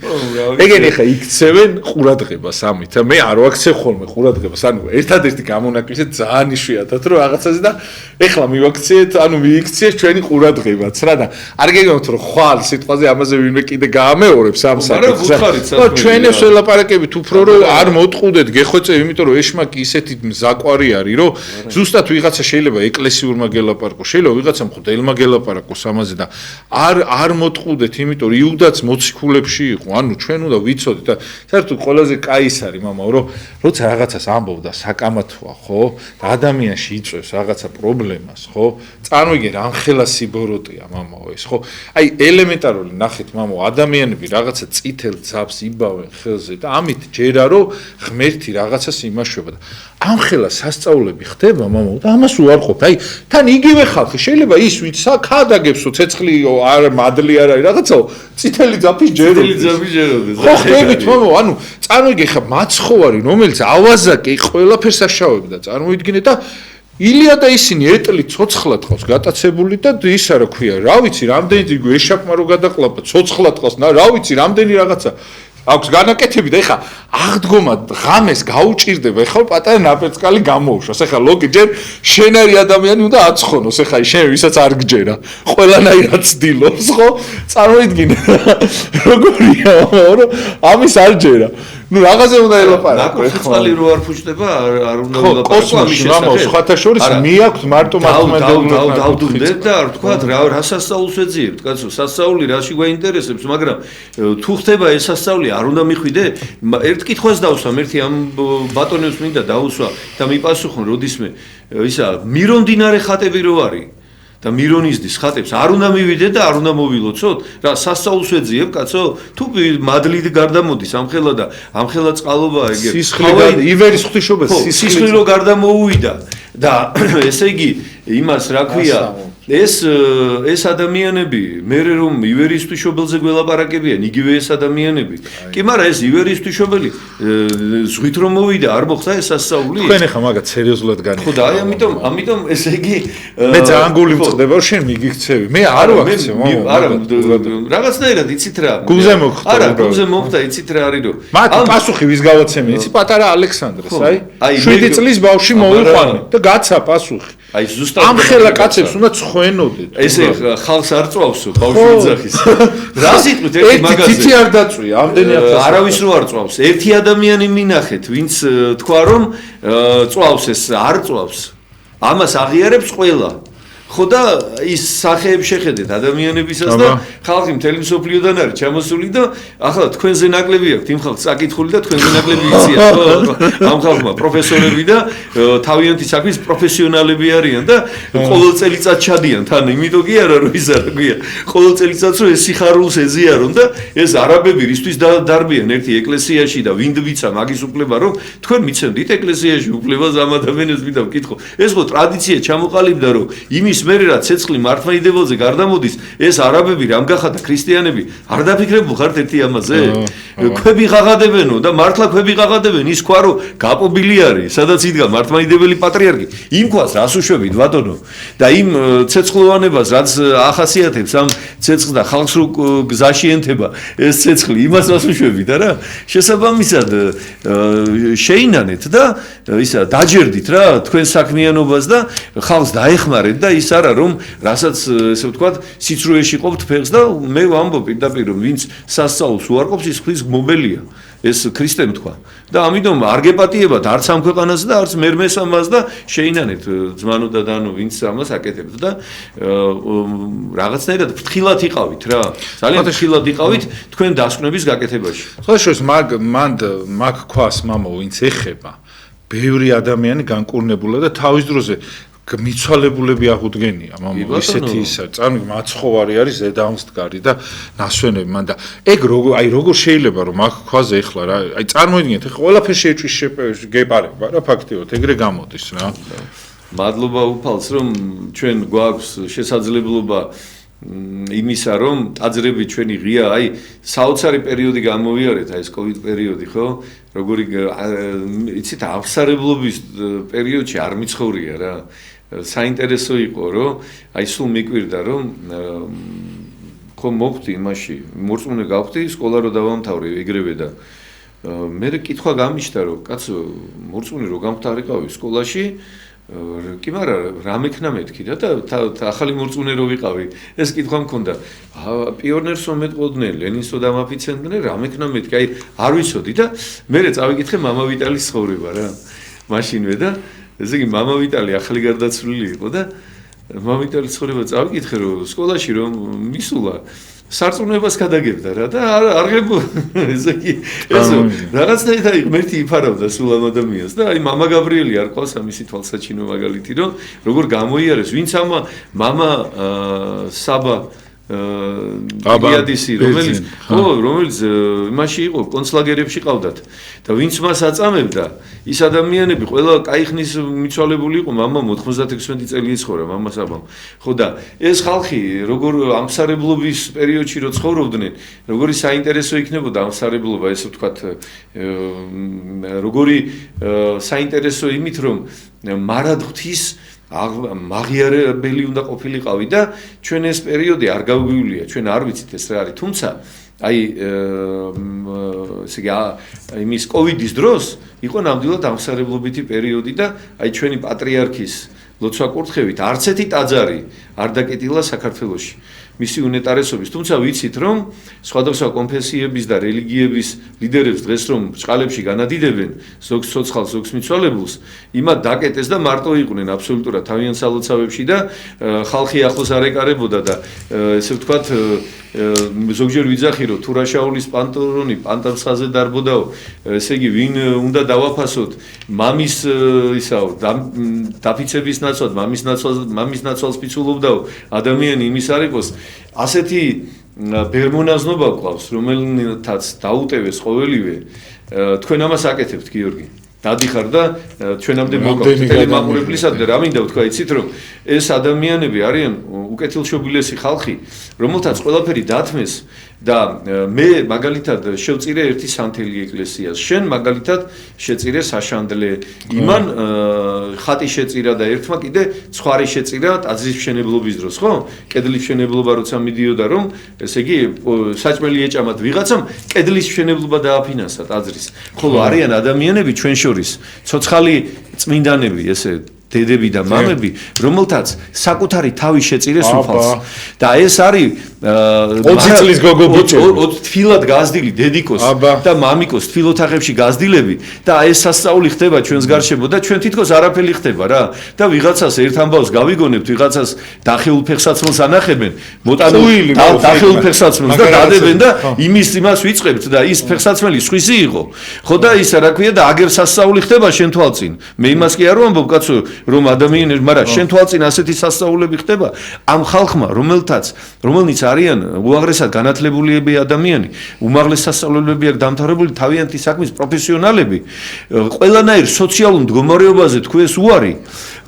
ეგენი ხა იქცევენ ყურადღებას ამით. მე არ ვაქცევ ხოლმე ყურადღებას. ანუ ერთადერთი გამონაკლისე ძალიან იშვიათად რომ რაღაცაზე და ეხლა მივაქციეთ, ანუ მიიქციეს ჩვენი ყურადღებაც რა და არ გეგმავთ რომ ხვალ სიტყვაზე ამაზე ვინმე კიდე გაამეორებს ამ საკითხს. ხო, ჩვენებს ველაპარაკებით უფრო რომ არ მოტყუდეთ, გეხვეწე, იმიტომ რომ ეშმაკი ისეთი ზაკვარი არის, რომ ზუსტად ვიღაცა შეიძლება ეკლესიურმა გელაპარაკოს, შეიძლება ვიღაცა მღვდელმა გელაპარაკოს ამაზე და არ მოტყუდეთ, იმიტომ რომ იუდაც მოციქულებში იყო. ანუ ჩვენ უნდა ვიცოდეთ და საერთოდ ყველაზე კაის არის მამაო, რომ როცა რაღაცას ამბობდა საკამათოა, ხო? და ადამიანში იწვევს რაღაცა პრობლემას, ხო? წარმოგიდგენ, ამხელა სიბოროტეა მამაო ეს, ხო? აი ელემენტარული ნახეთ მამაო, ადამიანები რაღაცა წითელ ძაბს იბავენ ხელზე და ამით ჯერა რომ ღმერთი რაღაცას იმაშვება და ამხელა სასწაულები ხდება მამაო და ამას უარყოფ. აი თან იგივე ხალხი შეიძლება ის ვინც ქადაგებსო ცეცხლი არ მადლი არ არის რაღაცაო წითელი ძაფის ჯეროდეს. ხო ხდებით მამაო, ანუ წარმოგიდგენ ხა მაცხოვარი რომელიც ავაზაკე ყველაფერს აშავებდა, წარმოიდგინეთ და ილია და ისინი ეტლი ცოცხლად ყავს გატაცებული და ისა რა ქვია, რა ვიცი, რამდენი ეშაპმა რო გადაყლაპა ცოცხლად ყავს, რა ვიცი, რამდენი რაღაცა აქვს განაკეთები და ეხა აღდგომა ღამეს გაუჭირდება, ეხლა პატარა ნაპერწკალი გამოუშვას, ეხლა ლოგი ჯერ შენერი ადამიანი უნდა აცხონოს, ეხლა შენ ვისაც არ გჯერა, ყველანაირად ცდილობს, ხო? წარმოიდგინე როგორია, რომ ამის არ ჯერა. ნუ რაღაცე უნდა ელაპარაკო. ნაკურთხალი რო არ ფუჭდება, არ უნდა ელაპარაკო ამის შესახებ. სხვათა შორის მიაქვთ მარტო მართლმადიდებლურად დავდუნდეთ და თქვა რა სასწაულს ეძიებთ, კაცო, სასწაული რაში გვაინტერესებს, მაგრამ თუ ხდება ეს სასწაული არ უნდა მიხვიდე? ერთ კითხვას დავსვამ, ერთი ამ ბატონებს მინდა დაუსვა და მიპასუხონ როდისმე ისა მირონდინარე ხატები რო არის და მირონიზდის ხატებს არ უნდა მივიდე და არ უნდა მოვილოცოთ? რა სასწაულს ვეძიებ, კაცო? თუ მადლით გარდამოდის ამხელა და ამხელა წყალობა ეგ სისხლიდან ივერის ღვთისმშობელს სისხლი რო გარდა მოუვიდა და ესე იგი იმას რა ქვია ეს ადამიანები მერე რომ ივერის ღვთისმშობელზე გველაპარაკებიან, იგივე ეს ადამიანები. კი, მაგრამ ეს ივერის ღვთისმშობელი ზღვით რომ მოვიდა, არ მოხდა ეს სასწაული? თქვენ ახლა მაგათ სერიოზულად განიხილეთ. ხო და აი ამიტომ ესე იგი მე ძალიან გული მწყდება რომ შენ მიგიქცევი. მე არ ვაქცევ, არა, რაღაცნაირად იცით რა. გულზე მოხდა. არა, გულზე მოხდა, იცით რა არის რომ. მათ პასუხი ვის გავაცემი, იცი პატარა ალექსანდრეს, აი 7 წლის ბავშვი მოვიყვანე და გაცა პასუხი. აი ზუსტად ამხელა კაცებს უნდა ცხვენოდეთ. ესე ხალხს არ წვავსო ბავშვი ძახის. რა სიტყვით ერთი მაგაზე. ერთი არ დაწვია, ამდენი არავის რო არ წვავს. ერთი ადამიანი მინახეთ, ვინც თქვა რომ წვავს ეს არ წვავს. ამას აღიარებს ყველა. ხო და ის სახეებს შეხედეთ ადამიანებისას და ხალხი მთელი მსოფლიოდან არის ჩამოსული და ახლა თქვენზე ნაკლები აქვთ იმ ხალხს საკითხული და თქვენზე ნაკლები იციან ამ ხალხმა პროფესორები და თავიანთი საქმის პროფესიონალები არიან და ყოველ წელიწად ჩადიან თან იმიტომ კი არა რომ ის არ გვია ყოველ წელიწადს რომ ეს სიხარულს ეზიარონ და ეს არაბები რისთვის დარბიან ერთი ეკლესიაში და ვინდ ვიცა მაგის უფლება რომ თქვენ მიცემდით ეკლესიაში უფლებას ამ ადამიანებს მინდა ვკითხო ეს ხო ტრადიცია ჩამოყალიბდა რომ იმის მერე რა ცეცხლი მართლმადიდებელზე გარდამოდის, ეს არაბები რამ გახადა ქრისტიანები, არ დაფიქრებულ ხართ ერთი ამაზე? ქვები ღაღადებენო და მართლა ქვები ღაღადებენ, ის ქვა რომ გაპობილი არის, სადაც იდგა მართლმადიდებელი პატრიარქი. იმ ქვას რას უშვებით ბატონო? და იმ ცეცხლოვანებას რაც ახასიათებს ამ ცეცხლს და ხალხს რო გზაში ენტება ეს ცეცხლი, იმას რას უშვებით არა? შესაბამისად შეინანეთ და ისა დაჯერდით რა თქვენ საქმიანობას და ხალხს დაეხმარეთ და ის არა რომ რასაც ესე ვთქვათ სიცრუეში ყოფთ ფეხს და მე ვამბობ პირდაპირ რომ ვინც სასწაულს უარყოფს ის ხვის გმობელია ეს ქრისტემ თქვა და ამიტომ არ გეპატიებათ არც ამ ქვეყანას და არც მერმესამას და შეინანეთ ძმანო და დანო ვინც ამას აკეთებთ და რაღაცნაირად ფრთხილად იყავით რა ძალიან ფრთხილად იყავით თქვენ დასკვნების გაკეთებაში ხო შეიძლება მაგ ქვას მამო ვინც ეხება ბევრი ადამიანი განკურნებულა და თავის დროზე მიცვალებულები აღუდგენია მამო ისეთი ისა წარმოიდგინე მაცხოვარი არის ზედამსდგარი და ნასვენები მან და ეგ როგორ შეიძლება რომ აქ ქვაზე ეხლა რა აი წარმოიდგინეთ ეხლა ყველაფერში ეჭვის გეპარება რა ფაქტიურად ეგრე გამოდის რა მადლობა უფალს რომ ჩვენ გვაქვს შესაძლებლობა იმისა რომ ტაძრები ჩვენი ღია აი საოცარი პერიოდი გამოვიარეთ აი ეს კოვიდ პერიოდი ხო როგორი იცით აღსარებლობის პერიოდში არ მიცხოვრია რა საინტერესო იყო რომ აი სულ მიკვირდა რომ ხო მოხდი იმაში მორწმუნე გავხდი სკოლა რო დავამთავრე ეგრევე და მე კითხვა გამიშთა რომ კაცო მორწმუნე რო გამხდარიყავი სკოლაში კი მარა რა მექნა მეთქი და ახალი მორწმუნე რო ვიყავი ეს კითხვა მქონდა პიონერსო მეტყოდნენ ლენინსო დამაფიცენდნენ რა მექნა მეთქი აი არ ვიცოდი და მე წავიკითხე მამა ვიტალის ცხოვრება რა მაშინვე და ესე იგი მამა ვიტალი ახალი გარდაცვლილი იყო და მამა ვიტალის ცხოვრება წავიკითხე რომ სკოლაში რომ მისულა სარწმუნოებას გადაგებდა რა და არ ღებო ესე იგი ესო რაღაცნაირად ღმერთი იფარავდა სულ ამ ადამიანს და აი მამა გაბრიელი არ ყავს ამისი თვალსაჩინო მაგალითი რომ როგორ გამოიარეს ვინც ამა მამა საბა გიადისი რომელიც იმაში იყო კონცლაგერებში ყავდათ და ვინც მას აწამებდა ის ადამიანები ყველა кайხნის მიცვალებული იყო მამა 96 წელი იცხოვრა მამა საბამ ხო და ეს ხალხი როგორ ამსარებლობის პერიოდში რო ცხოვრობდნენ როგორი საინტერესო იქნებოდა ამსარებლობა ესე ვთქვათ როგორი საინტერესო იმით რომ მარად ღვთის მაღიარებელი უნდა ყოფილიყავი და ჩვენ ეს პერიოდი არ გავგვივლია ჩვენ არ ვიცით ეს რა არის თუმცა აი ესე იგი იმის კოვიდის დროს იყო ნამდვილად ამსარებლობითი პერიოდი და აი ჩვენი პატრიარქის ლოცვა კურთხევით არც ერთი ტაძარი არ დაკეტილა საქართველოში მისი უნეტარესობის თუმცა ვიცით რომ სხვადასხვა კონფესიების და რელიგიების ლიდერებს დღეს რომ ბრჭყალებში განადიდებენ ზოგს ცოცხალს ზოგს მიცვალებულს იმად დაკეტეს და მარტო იყვნენ აბსოლუტურად თავიანთ სალოცავებში და ხალხი ახლოს არ ეკარებოდა და ესე ვთქვათ ზოგჯერ ვიძახი რომ თურაშაულის პანტონი პანტამსხაზე დარბოდაო ესე იგი ვინ უნდა დავაფასოთ მამის ისაო დაფიცების ნაცვლად მამის ნაცვალს პიცულობდაო ადამიანი იმის არ იყოს ასეთი ბერმონაზნობა გვყავს რომელთაც დაუტევეს ყოველივე თქვენ ამას აკეთებთ გიორგი დადიხარ და ჩვენამდე მოგავთ ტელემაყურებლისად და რა მინდა ვთქვა იცით რომ ეს ადამიანები არიან უკეთილშობილესი ხალხი რომელთაც ყველაფერი დათმეს და მე მაგალითად შევწირე ერთი სანთელი ეკლესიას შენ მაგალითად შეწირე საშანდლე იმან ხატი შეწირა და ერთმა კიდე ცხვარი შეწირა ტაძრის მშენებლობის დროს ხო კედლის მშენებლობა როცა მიდიოდა რომ ესე იგი საჭმელი ეჭამათ ვიღაცამ კედლის მშენებლობა დააფინანსა ტაძრის ხოლო არიან ადამიანები ჩვენ შორის ცოცხალი წმინდანები ესე დედები და მამები რომელთაც საკუთარი თავი შეწირეს უფალს და ეს არის 20 წლის გოგო ბიჭები თბილად გაზრდილი დედიკოს და მამიკოს თბილოთაღებში გაზრდილები და ეს სასწაული ხდება ჩვენს გარშემო და ჩვენ თითქოს არაფერი ხდება რა და ვიღაცას ერთ ამბავს გავიგონებთ ვიღაცას დახეულ ფეხსაცმელს ანახებენ მოტანილი დახეულ ფეხსაცმელს და დადებენ და იმას ვიწყებთ და ის ფეხსაცმელი სხვისი იყო ხო და ისა რა ქვია და აგერ სასწაული ხდება შენ თვალწინ მე იმას კი არ ვამბობ კაცო რომ ადამიანები, მაგრამ შენ თვალწინ ასეთი სასწაულები ხდება ამ ხალხმა, რომელნიც არიან უაღრესად განათლებულები ადამიანი, უმაღლეს სასწავლებლებია დამთავრებული თავიანთი საქმის პროფესიონალები, ყველანაირ სოციალურ მდგომარეობაზე თქვენს უარი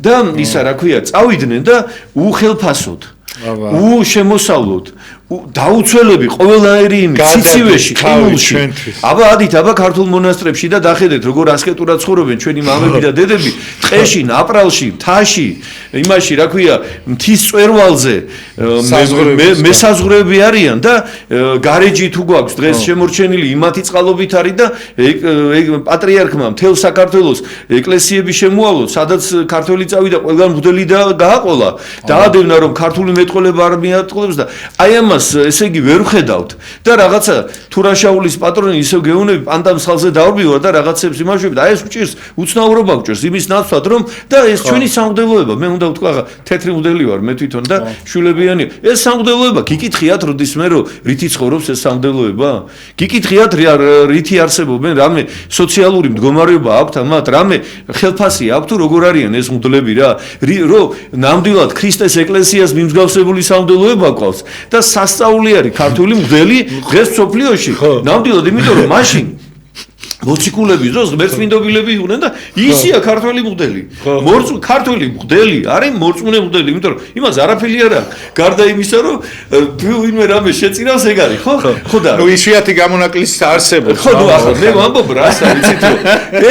და ისა რა ქვია, წავიდნენ და უხელფასოდ, უშემოსავლოდ დაუცველები ყველანაირი ციცივეში, ყინულში. აბა ადით, ქართულ მონასტრებში და დახედეთ, როგორ ასკეტურად ცხოვრობენ ჩვენი მამები და დედები, ტყეში, ნაპრალში, მთაში, იმაში, რა ქვია, მთის წვერვალზე, მესაზღვრეები არიან და გარეჯი თუ გვაქვს დღეს შემორჩენილი იმათი წყალობით არის და პატრიარქმა მთელ საქართველოს ეკლესიები შემოავლოთ, სადაც ქართველი წავიდა, ყველგან მღვდელი გააყოლა, დაადევნა რომ ქართული მეტყველება არ მიატყლებს და აი ამას ესე იგი ვერ ვხედავთ და რაღაცა თურაშაულის პატრონი ისევ გეუნები პანდამს ხალხზე დაურბივარ და რაღაცებს იმაშვებით აი ეს უჭირს უცნაურობა უჭირს იმის ნაცვლად რომ და ეს ჩვენი სამღვდელოება მე უნდა ვთქვა თეთრი მღვდელი ვარ მე თვითონ და შულებიანი ეს სამღვდელოება გიკითხიათ როდის მე რომ რითი ცხოვრობს ეს სამღვდელოება გიკითხიათ რითი არსებობენ რამე სოციალური მდგომარეობა აქვთ ამათ რამე ხელფასი აქვთ თუ როგორ არიან ეს მღვდლები რა რომ ნამდვილად ქრისტეს ეკლესიას მიმსგავსებული სამღვდელოება გვყავს და სასწაული არის ქართული მღვდელი დღეს სოფლიოში ნამდვილად იმიტომ რომ მაშინ მოციქულების დროს ღმერთმინდობილები იყვნენ და ისია ქართველი მღვდელი ქართველი მღვდელი არის მორწმუნე მღვდელი იმიტომ რომ იმას არაფერი არ აქვს გარდა იმისა რომ ვინმე რამე შეწირავს ეგ არის ხო და ნუ ისიათი გამონაკლისი არსებობს ხო ნუ ახლა მე ვამბობ რასა ვიცით რომ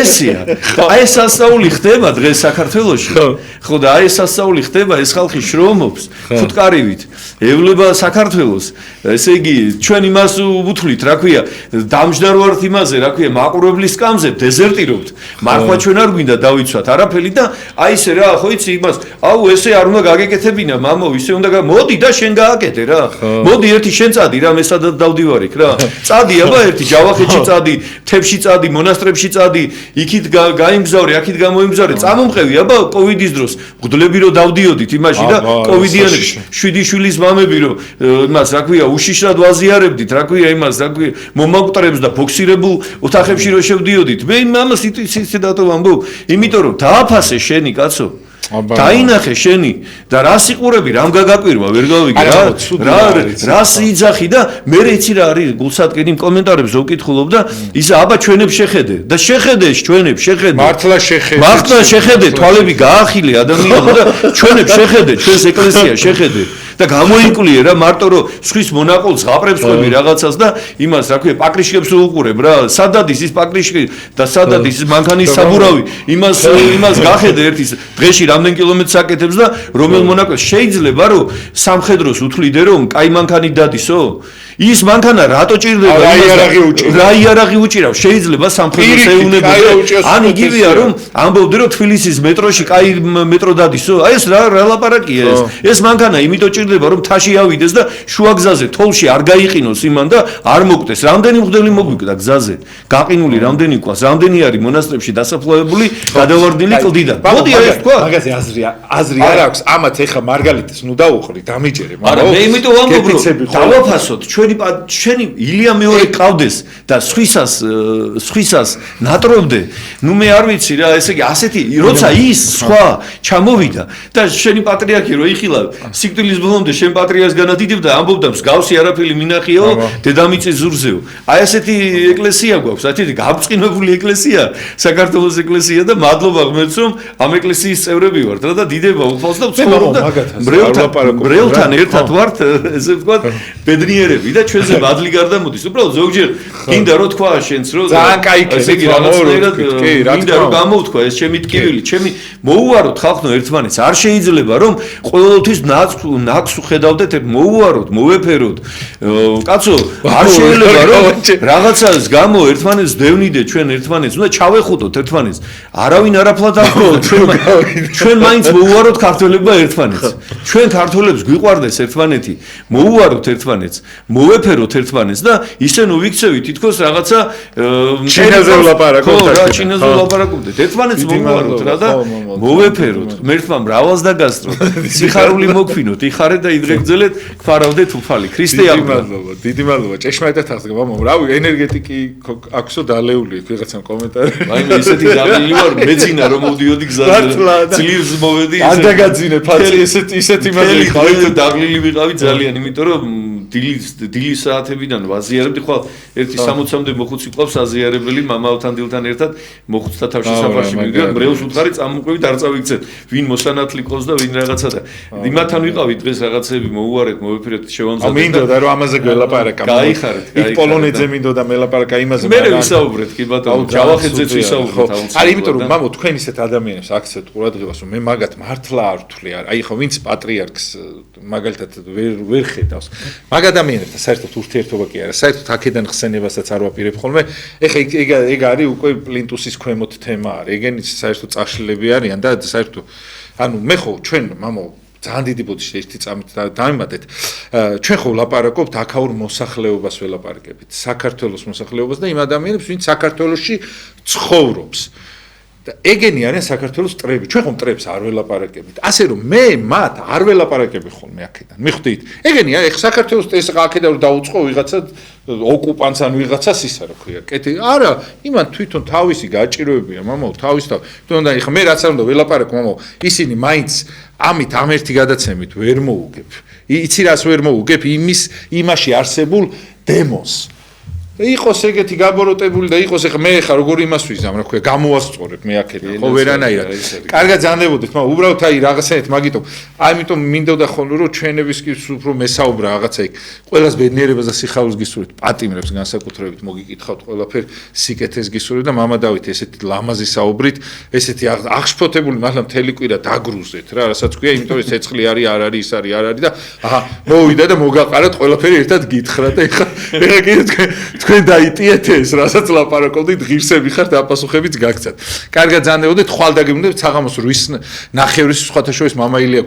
ესია და აი ეს სასწაული ხდება დღეს საქართველოში ხო და აი ეს სასწაული ხდება ეს ხალხი შრომობს ფუტკარივით ევლება საქართველოს ესე იგი ჩვენ იმას უთვლით რა ქვია დამჯდარ ვართ იმაზე რა ქვია მაყურებლის სკამზე დეზერტირობთ მართლა ჩვენ არ გვინდა დავიცვათ არაფერი და აი ესე რა ხო იცი იმას აუ ესე არ უნდა გაგეკეთებინა მამო ისე უნდა მოდი და შენ გააკეთე რა მოდი ერთი შენ წადი რა მე სადაც დავდივარ იქ რა წადი აბა ერთი ჯავახეთში წადი თებში წადი მონასტრებში წადი იქით გაიმგზავრე აქით გამოიმგზავრე წამომყევი აბა კოვიდის დროს მღვდლები რო დავდიოდით იმაში და კოვიდიანები 7 შვილის მამები რო იმას რა ქვია უშიშრად ვაზიარებდით რა ქვია იმას რა ქვია მომაკვტრებს და ბოქსირებულ ოთახებში რო შევდიოდით მე მამას ისე დატოვ ამბობ იმიტომ რომ დააფასე შენი კაცო დაინახე შენი და რა სიყურები რამ გაგაკვირვა ვერ გავიგე რა სიძახი და მე იცი რა არის გულსატკენი კომენტარებს რო ვკითხულობ და ისა აბა ჩვენებს შეხედე და შეხედე ჩვენებს შეხედე მართლა შეხედე თვალები გაახილე ადამიანო და ჩვენებს შეხედე ჩვენს ეკლესია შეხედე და გამოიკვლიე რა მარტო რომ სხვის მონაყოლს ღაპრებს ყვები რაღაცას და იმას რა ქვია პაკრიშკებს უყურებ რა სადადის ის პაკრიშკი და სადადის ის მანქანის საბურავი იმას გახედე ერთის დღეში რამდენ კილომეტრს აკეთებს და რომელ მონაყოლს შეიძლება რომ სამხედროს უთვლიდე რომ კაი მანქანი დადისო ის მანქანა რატო ჭირდება რა იარაღი უჭირავს შეიძლება სამხედროს ეუნებოდა ან იგივეა რომ ამბობდე რომ თბილისის მეტროში კაი მეტრო დადისო აი ეს რა ლაპარაკია ეს მანქანა იმიტომ ჭირდება რომ თაში ავიდეს და შუაგზაზე თოლში არ გაიყინოს იმან და არ მოკვდეს რამდენი მღვდელი მოგვიკდა გზაზე გაყინული რამდენი ყავს რამდენი არის მონასტრებში დასაფლავებული გადავარდნილი კლდიდან მოდი აი ეს თქვა მაგაზე აზრი არ აქვს ამათ ეხა მარგალიტეს ნუ დაუყრი დამიჯერე მაგრამ მე იმიტომ ვამბობ რომ დავაფასოთ ჩვენი ილია მეორე ყავდეს და სხვისას ნატრობდე ნუ მე არ ვიცი რა ესე იგი ასეთი როცა ის სხვა ჩამოვიდა და შენი პატრიარქი რო იხილა სიკვდილის ბოლომდე შენ პატრიარქს განადიდებდა ამბობდა მსგავსი არაფერი მინახიაო დედამიწის ზურზეო აი ასეთი ეკლესია გვაქვს ასეთი გაბწყინებული ეკლესია საქართველოს ეკლესია და მადლობა ღმერთს რომ ამ ეკლესიის წევრები ვართ რა და დიდება უფალს და ცხოვრობდა ბრელთან ერთად ვართ ესე ვთქვათ ბედნიერები და ჩვენზე მადლი გარდა მოდის უბრალოდ ზოგჯერ გინდა რომ თქვა შენც რომ ძალიან კაი ესე იგი რაღაცნაირად გინდა რომ გამოვთქვა ეს ჩემი ტკივილი ჩემი მოუვაროთ ხალხო ერთმანეთს არ შეიძლება რომ ყოველთვის ნაკს უხედავდეთ მოუვაროთ მოვეფეროთ კაცო არ შეიძლება რომ რაღაცას გამო ერთმანეთს დევნიდე ჩვენ ერთმანეთს უნდა ჩავეხუტოთ ერთმანეთს არავინ არაფლად არ ჩვენ მაინც მოუვაროთ ქართველებმა ერთმანეთს ჩვენ ქართველებს გვიყვარდეს ერთმანეთი მოუვაროთ ერთმანეთს მოვეფეროთ ერთმანეთს და ისე ნუ ვიქცევით თითქოს რაღაცა ჩინაზე ვლაპარაკობთ. ხო, რა ჩინაზე ვლაპარაკობთ. ერთმანეთს მოვუაროთ რა და მოვეფეროთ. მერთმა მრავალს დაგასწროთ. სიხარული მოგფინოთ, იხარეთ და იდრეგძელეთ, გვარავდეთ უფალი. ქრისტე აღდგა. დიდი მადლობა. ჭეშმარიტად აღდგა, მამო. რავი, ენერგეტიკი აქვსო დალეული იქ ვიღაცამ კომენტარი. მაინც ესეთი დაგილი ვარ, მეძინა რომ მოდიოდი გზაზე. ძლივს მოვედი ისე. არ დაგაძინე, ფაცი ესეთი იმაზე ვიყავით, დაღლილი ვიყავით ძალიან, იმიტომ რომ დილის საათებიდან ვაზიარებდი, ხვალ ერთი 60-მდე მოხუცი ყავს აზიარებელი მამავთან დილთან ერთად მოხუცთა თავში საფარში მივიდიან, მრევლს უთხარი წამოყვებით არ წავიქცეთ, ვინ მოსანათლი ყავს და ვინ რაღაცა და იმათთან ვიყავით დღეს რაღაცები მოუარეთ, მოვეფერეთ, შევამზადეთ. მინდოდა რომ ამაზე გველაპარაკა. გაიხარეთ. იქ პოლონეძე მინდოდა მელაპარაკა იმაზე. მე ვისაუბრეთ კი ბატონო, ჯავახეთზეც ვისაუბრეთ აუცილებლად. არა, იმიტომ რომ მამო თქვენ ისეთ ადამიანებს აქცევთ ყურადღებას, რომ მე მაგათ მართლა არ ვთვლი, აი ხო ვინც პატრიარქს მაგალითად ვერ ხედავს. მაგ ადამიანებთან საერთოდ ურთიერთობა კი არა, საერთოდ აქედან ხსენებასაც არ ვაპირებ ხოლმე. ეხა ეგ არის უკვე პლინტუსის ქვემოთ თემა არის. ეგენი საერთოდ წაშლილები არიან და საერთოდ ანუ მე ხო ჩვენ მამო ძალიან დიდი ბოდიში ერთი წამით დავიმატეთ. ჩვენ ხო ვლაპარაკობთ აქაურ მოსახლეობას ველაპარაკებით, საქართველოს მოსახლეობას და იმ ადამიანებს, ვინც საქართველოში ცხოვრობს. და ეგენი არიან საქართველოს მტრები. ჩვენ ხომ მტრებს არ ველაპარაკებით. ასე რომ მე მათ არ ველაპარაკები ხოლმე აქედან. მიხვდით? ეგენია, ეხა საქართველოს ეს აქედან რომ დაუწყო ვიღაცა ოკუპანტს ან ვიღაცას ისა რა ქვია. კეთი, არა, იმან თვითონ თავისი გაჭიროებია, მამო, თავის თავი. თუნდა ეხა მე რაც არ უნდა ველაპარაკო, მამო, ისინი მაინც ამით ამ ერთი გადაცემით ვერ მოუგებ. იცი რას ვერ მოუგებ? იმაში არსებულ დემონს. იყოს ეგეთი გაბოროტებული და იყოს ეხა მე ხა როგორ იმას ვიზამ რა ქვია გამოასწორებ მე აქედან ხო ვერანაირად კარგად ზანდებოდეთ მაგრამ უბრალოდ აი რაღაცაით მაგიტომ ამიტომ მინდოდა ხოლმე რომ ჩვენების კი უფრო მესაუბრა რაღაცა იქ ყველას ბედნიერებას და სიხარულს გისურვებთ პატიმრებს განსაკუთრებით მოგიკითხავთ ყველაფერ სიკეთეს გისურვებთ და მამა დავით ესეთი ლამაზი საუბრით ესეთი აღშფოთებული მართლა მთელი კვირა დაგრუზეთ რა რასაც ქვია იმიტომ რომ ცეცხლი არის არ არის ის არის არ არის და აჰა მოვიდა და მოგაყარეთ ყველაფერი ერთად გითხრათ და ეხა კიდე თქვენ დაიტიეთ ეს, რასაც ლაპარაკობდით, ღირსები ხართ, აპასუხებიც გაგცათ. კარგად ზანდებოდეთ, ხვალ დაგემუნდებით საღამოს 8 ნახევრის სხვათა შორის მამა ილია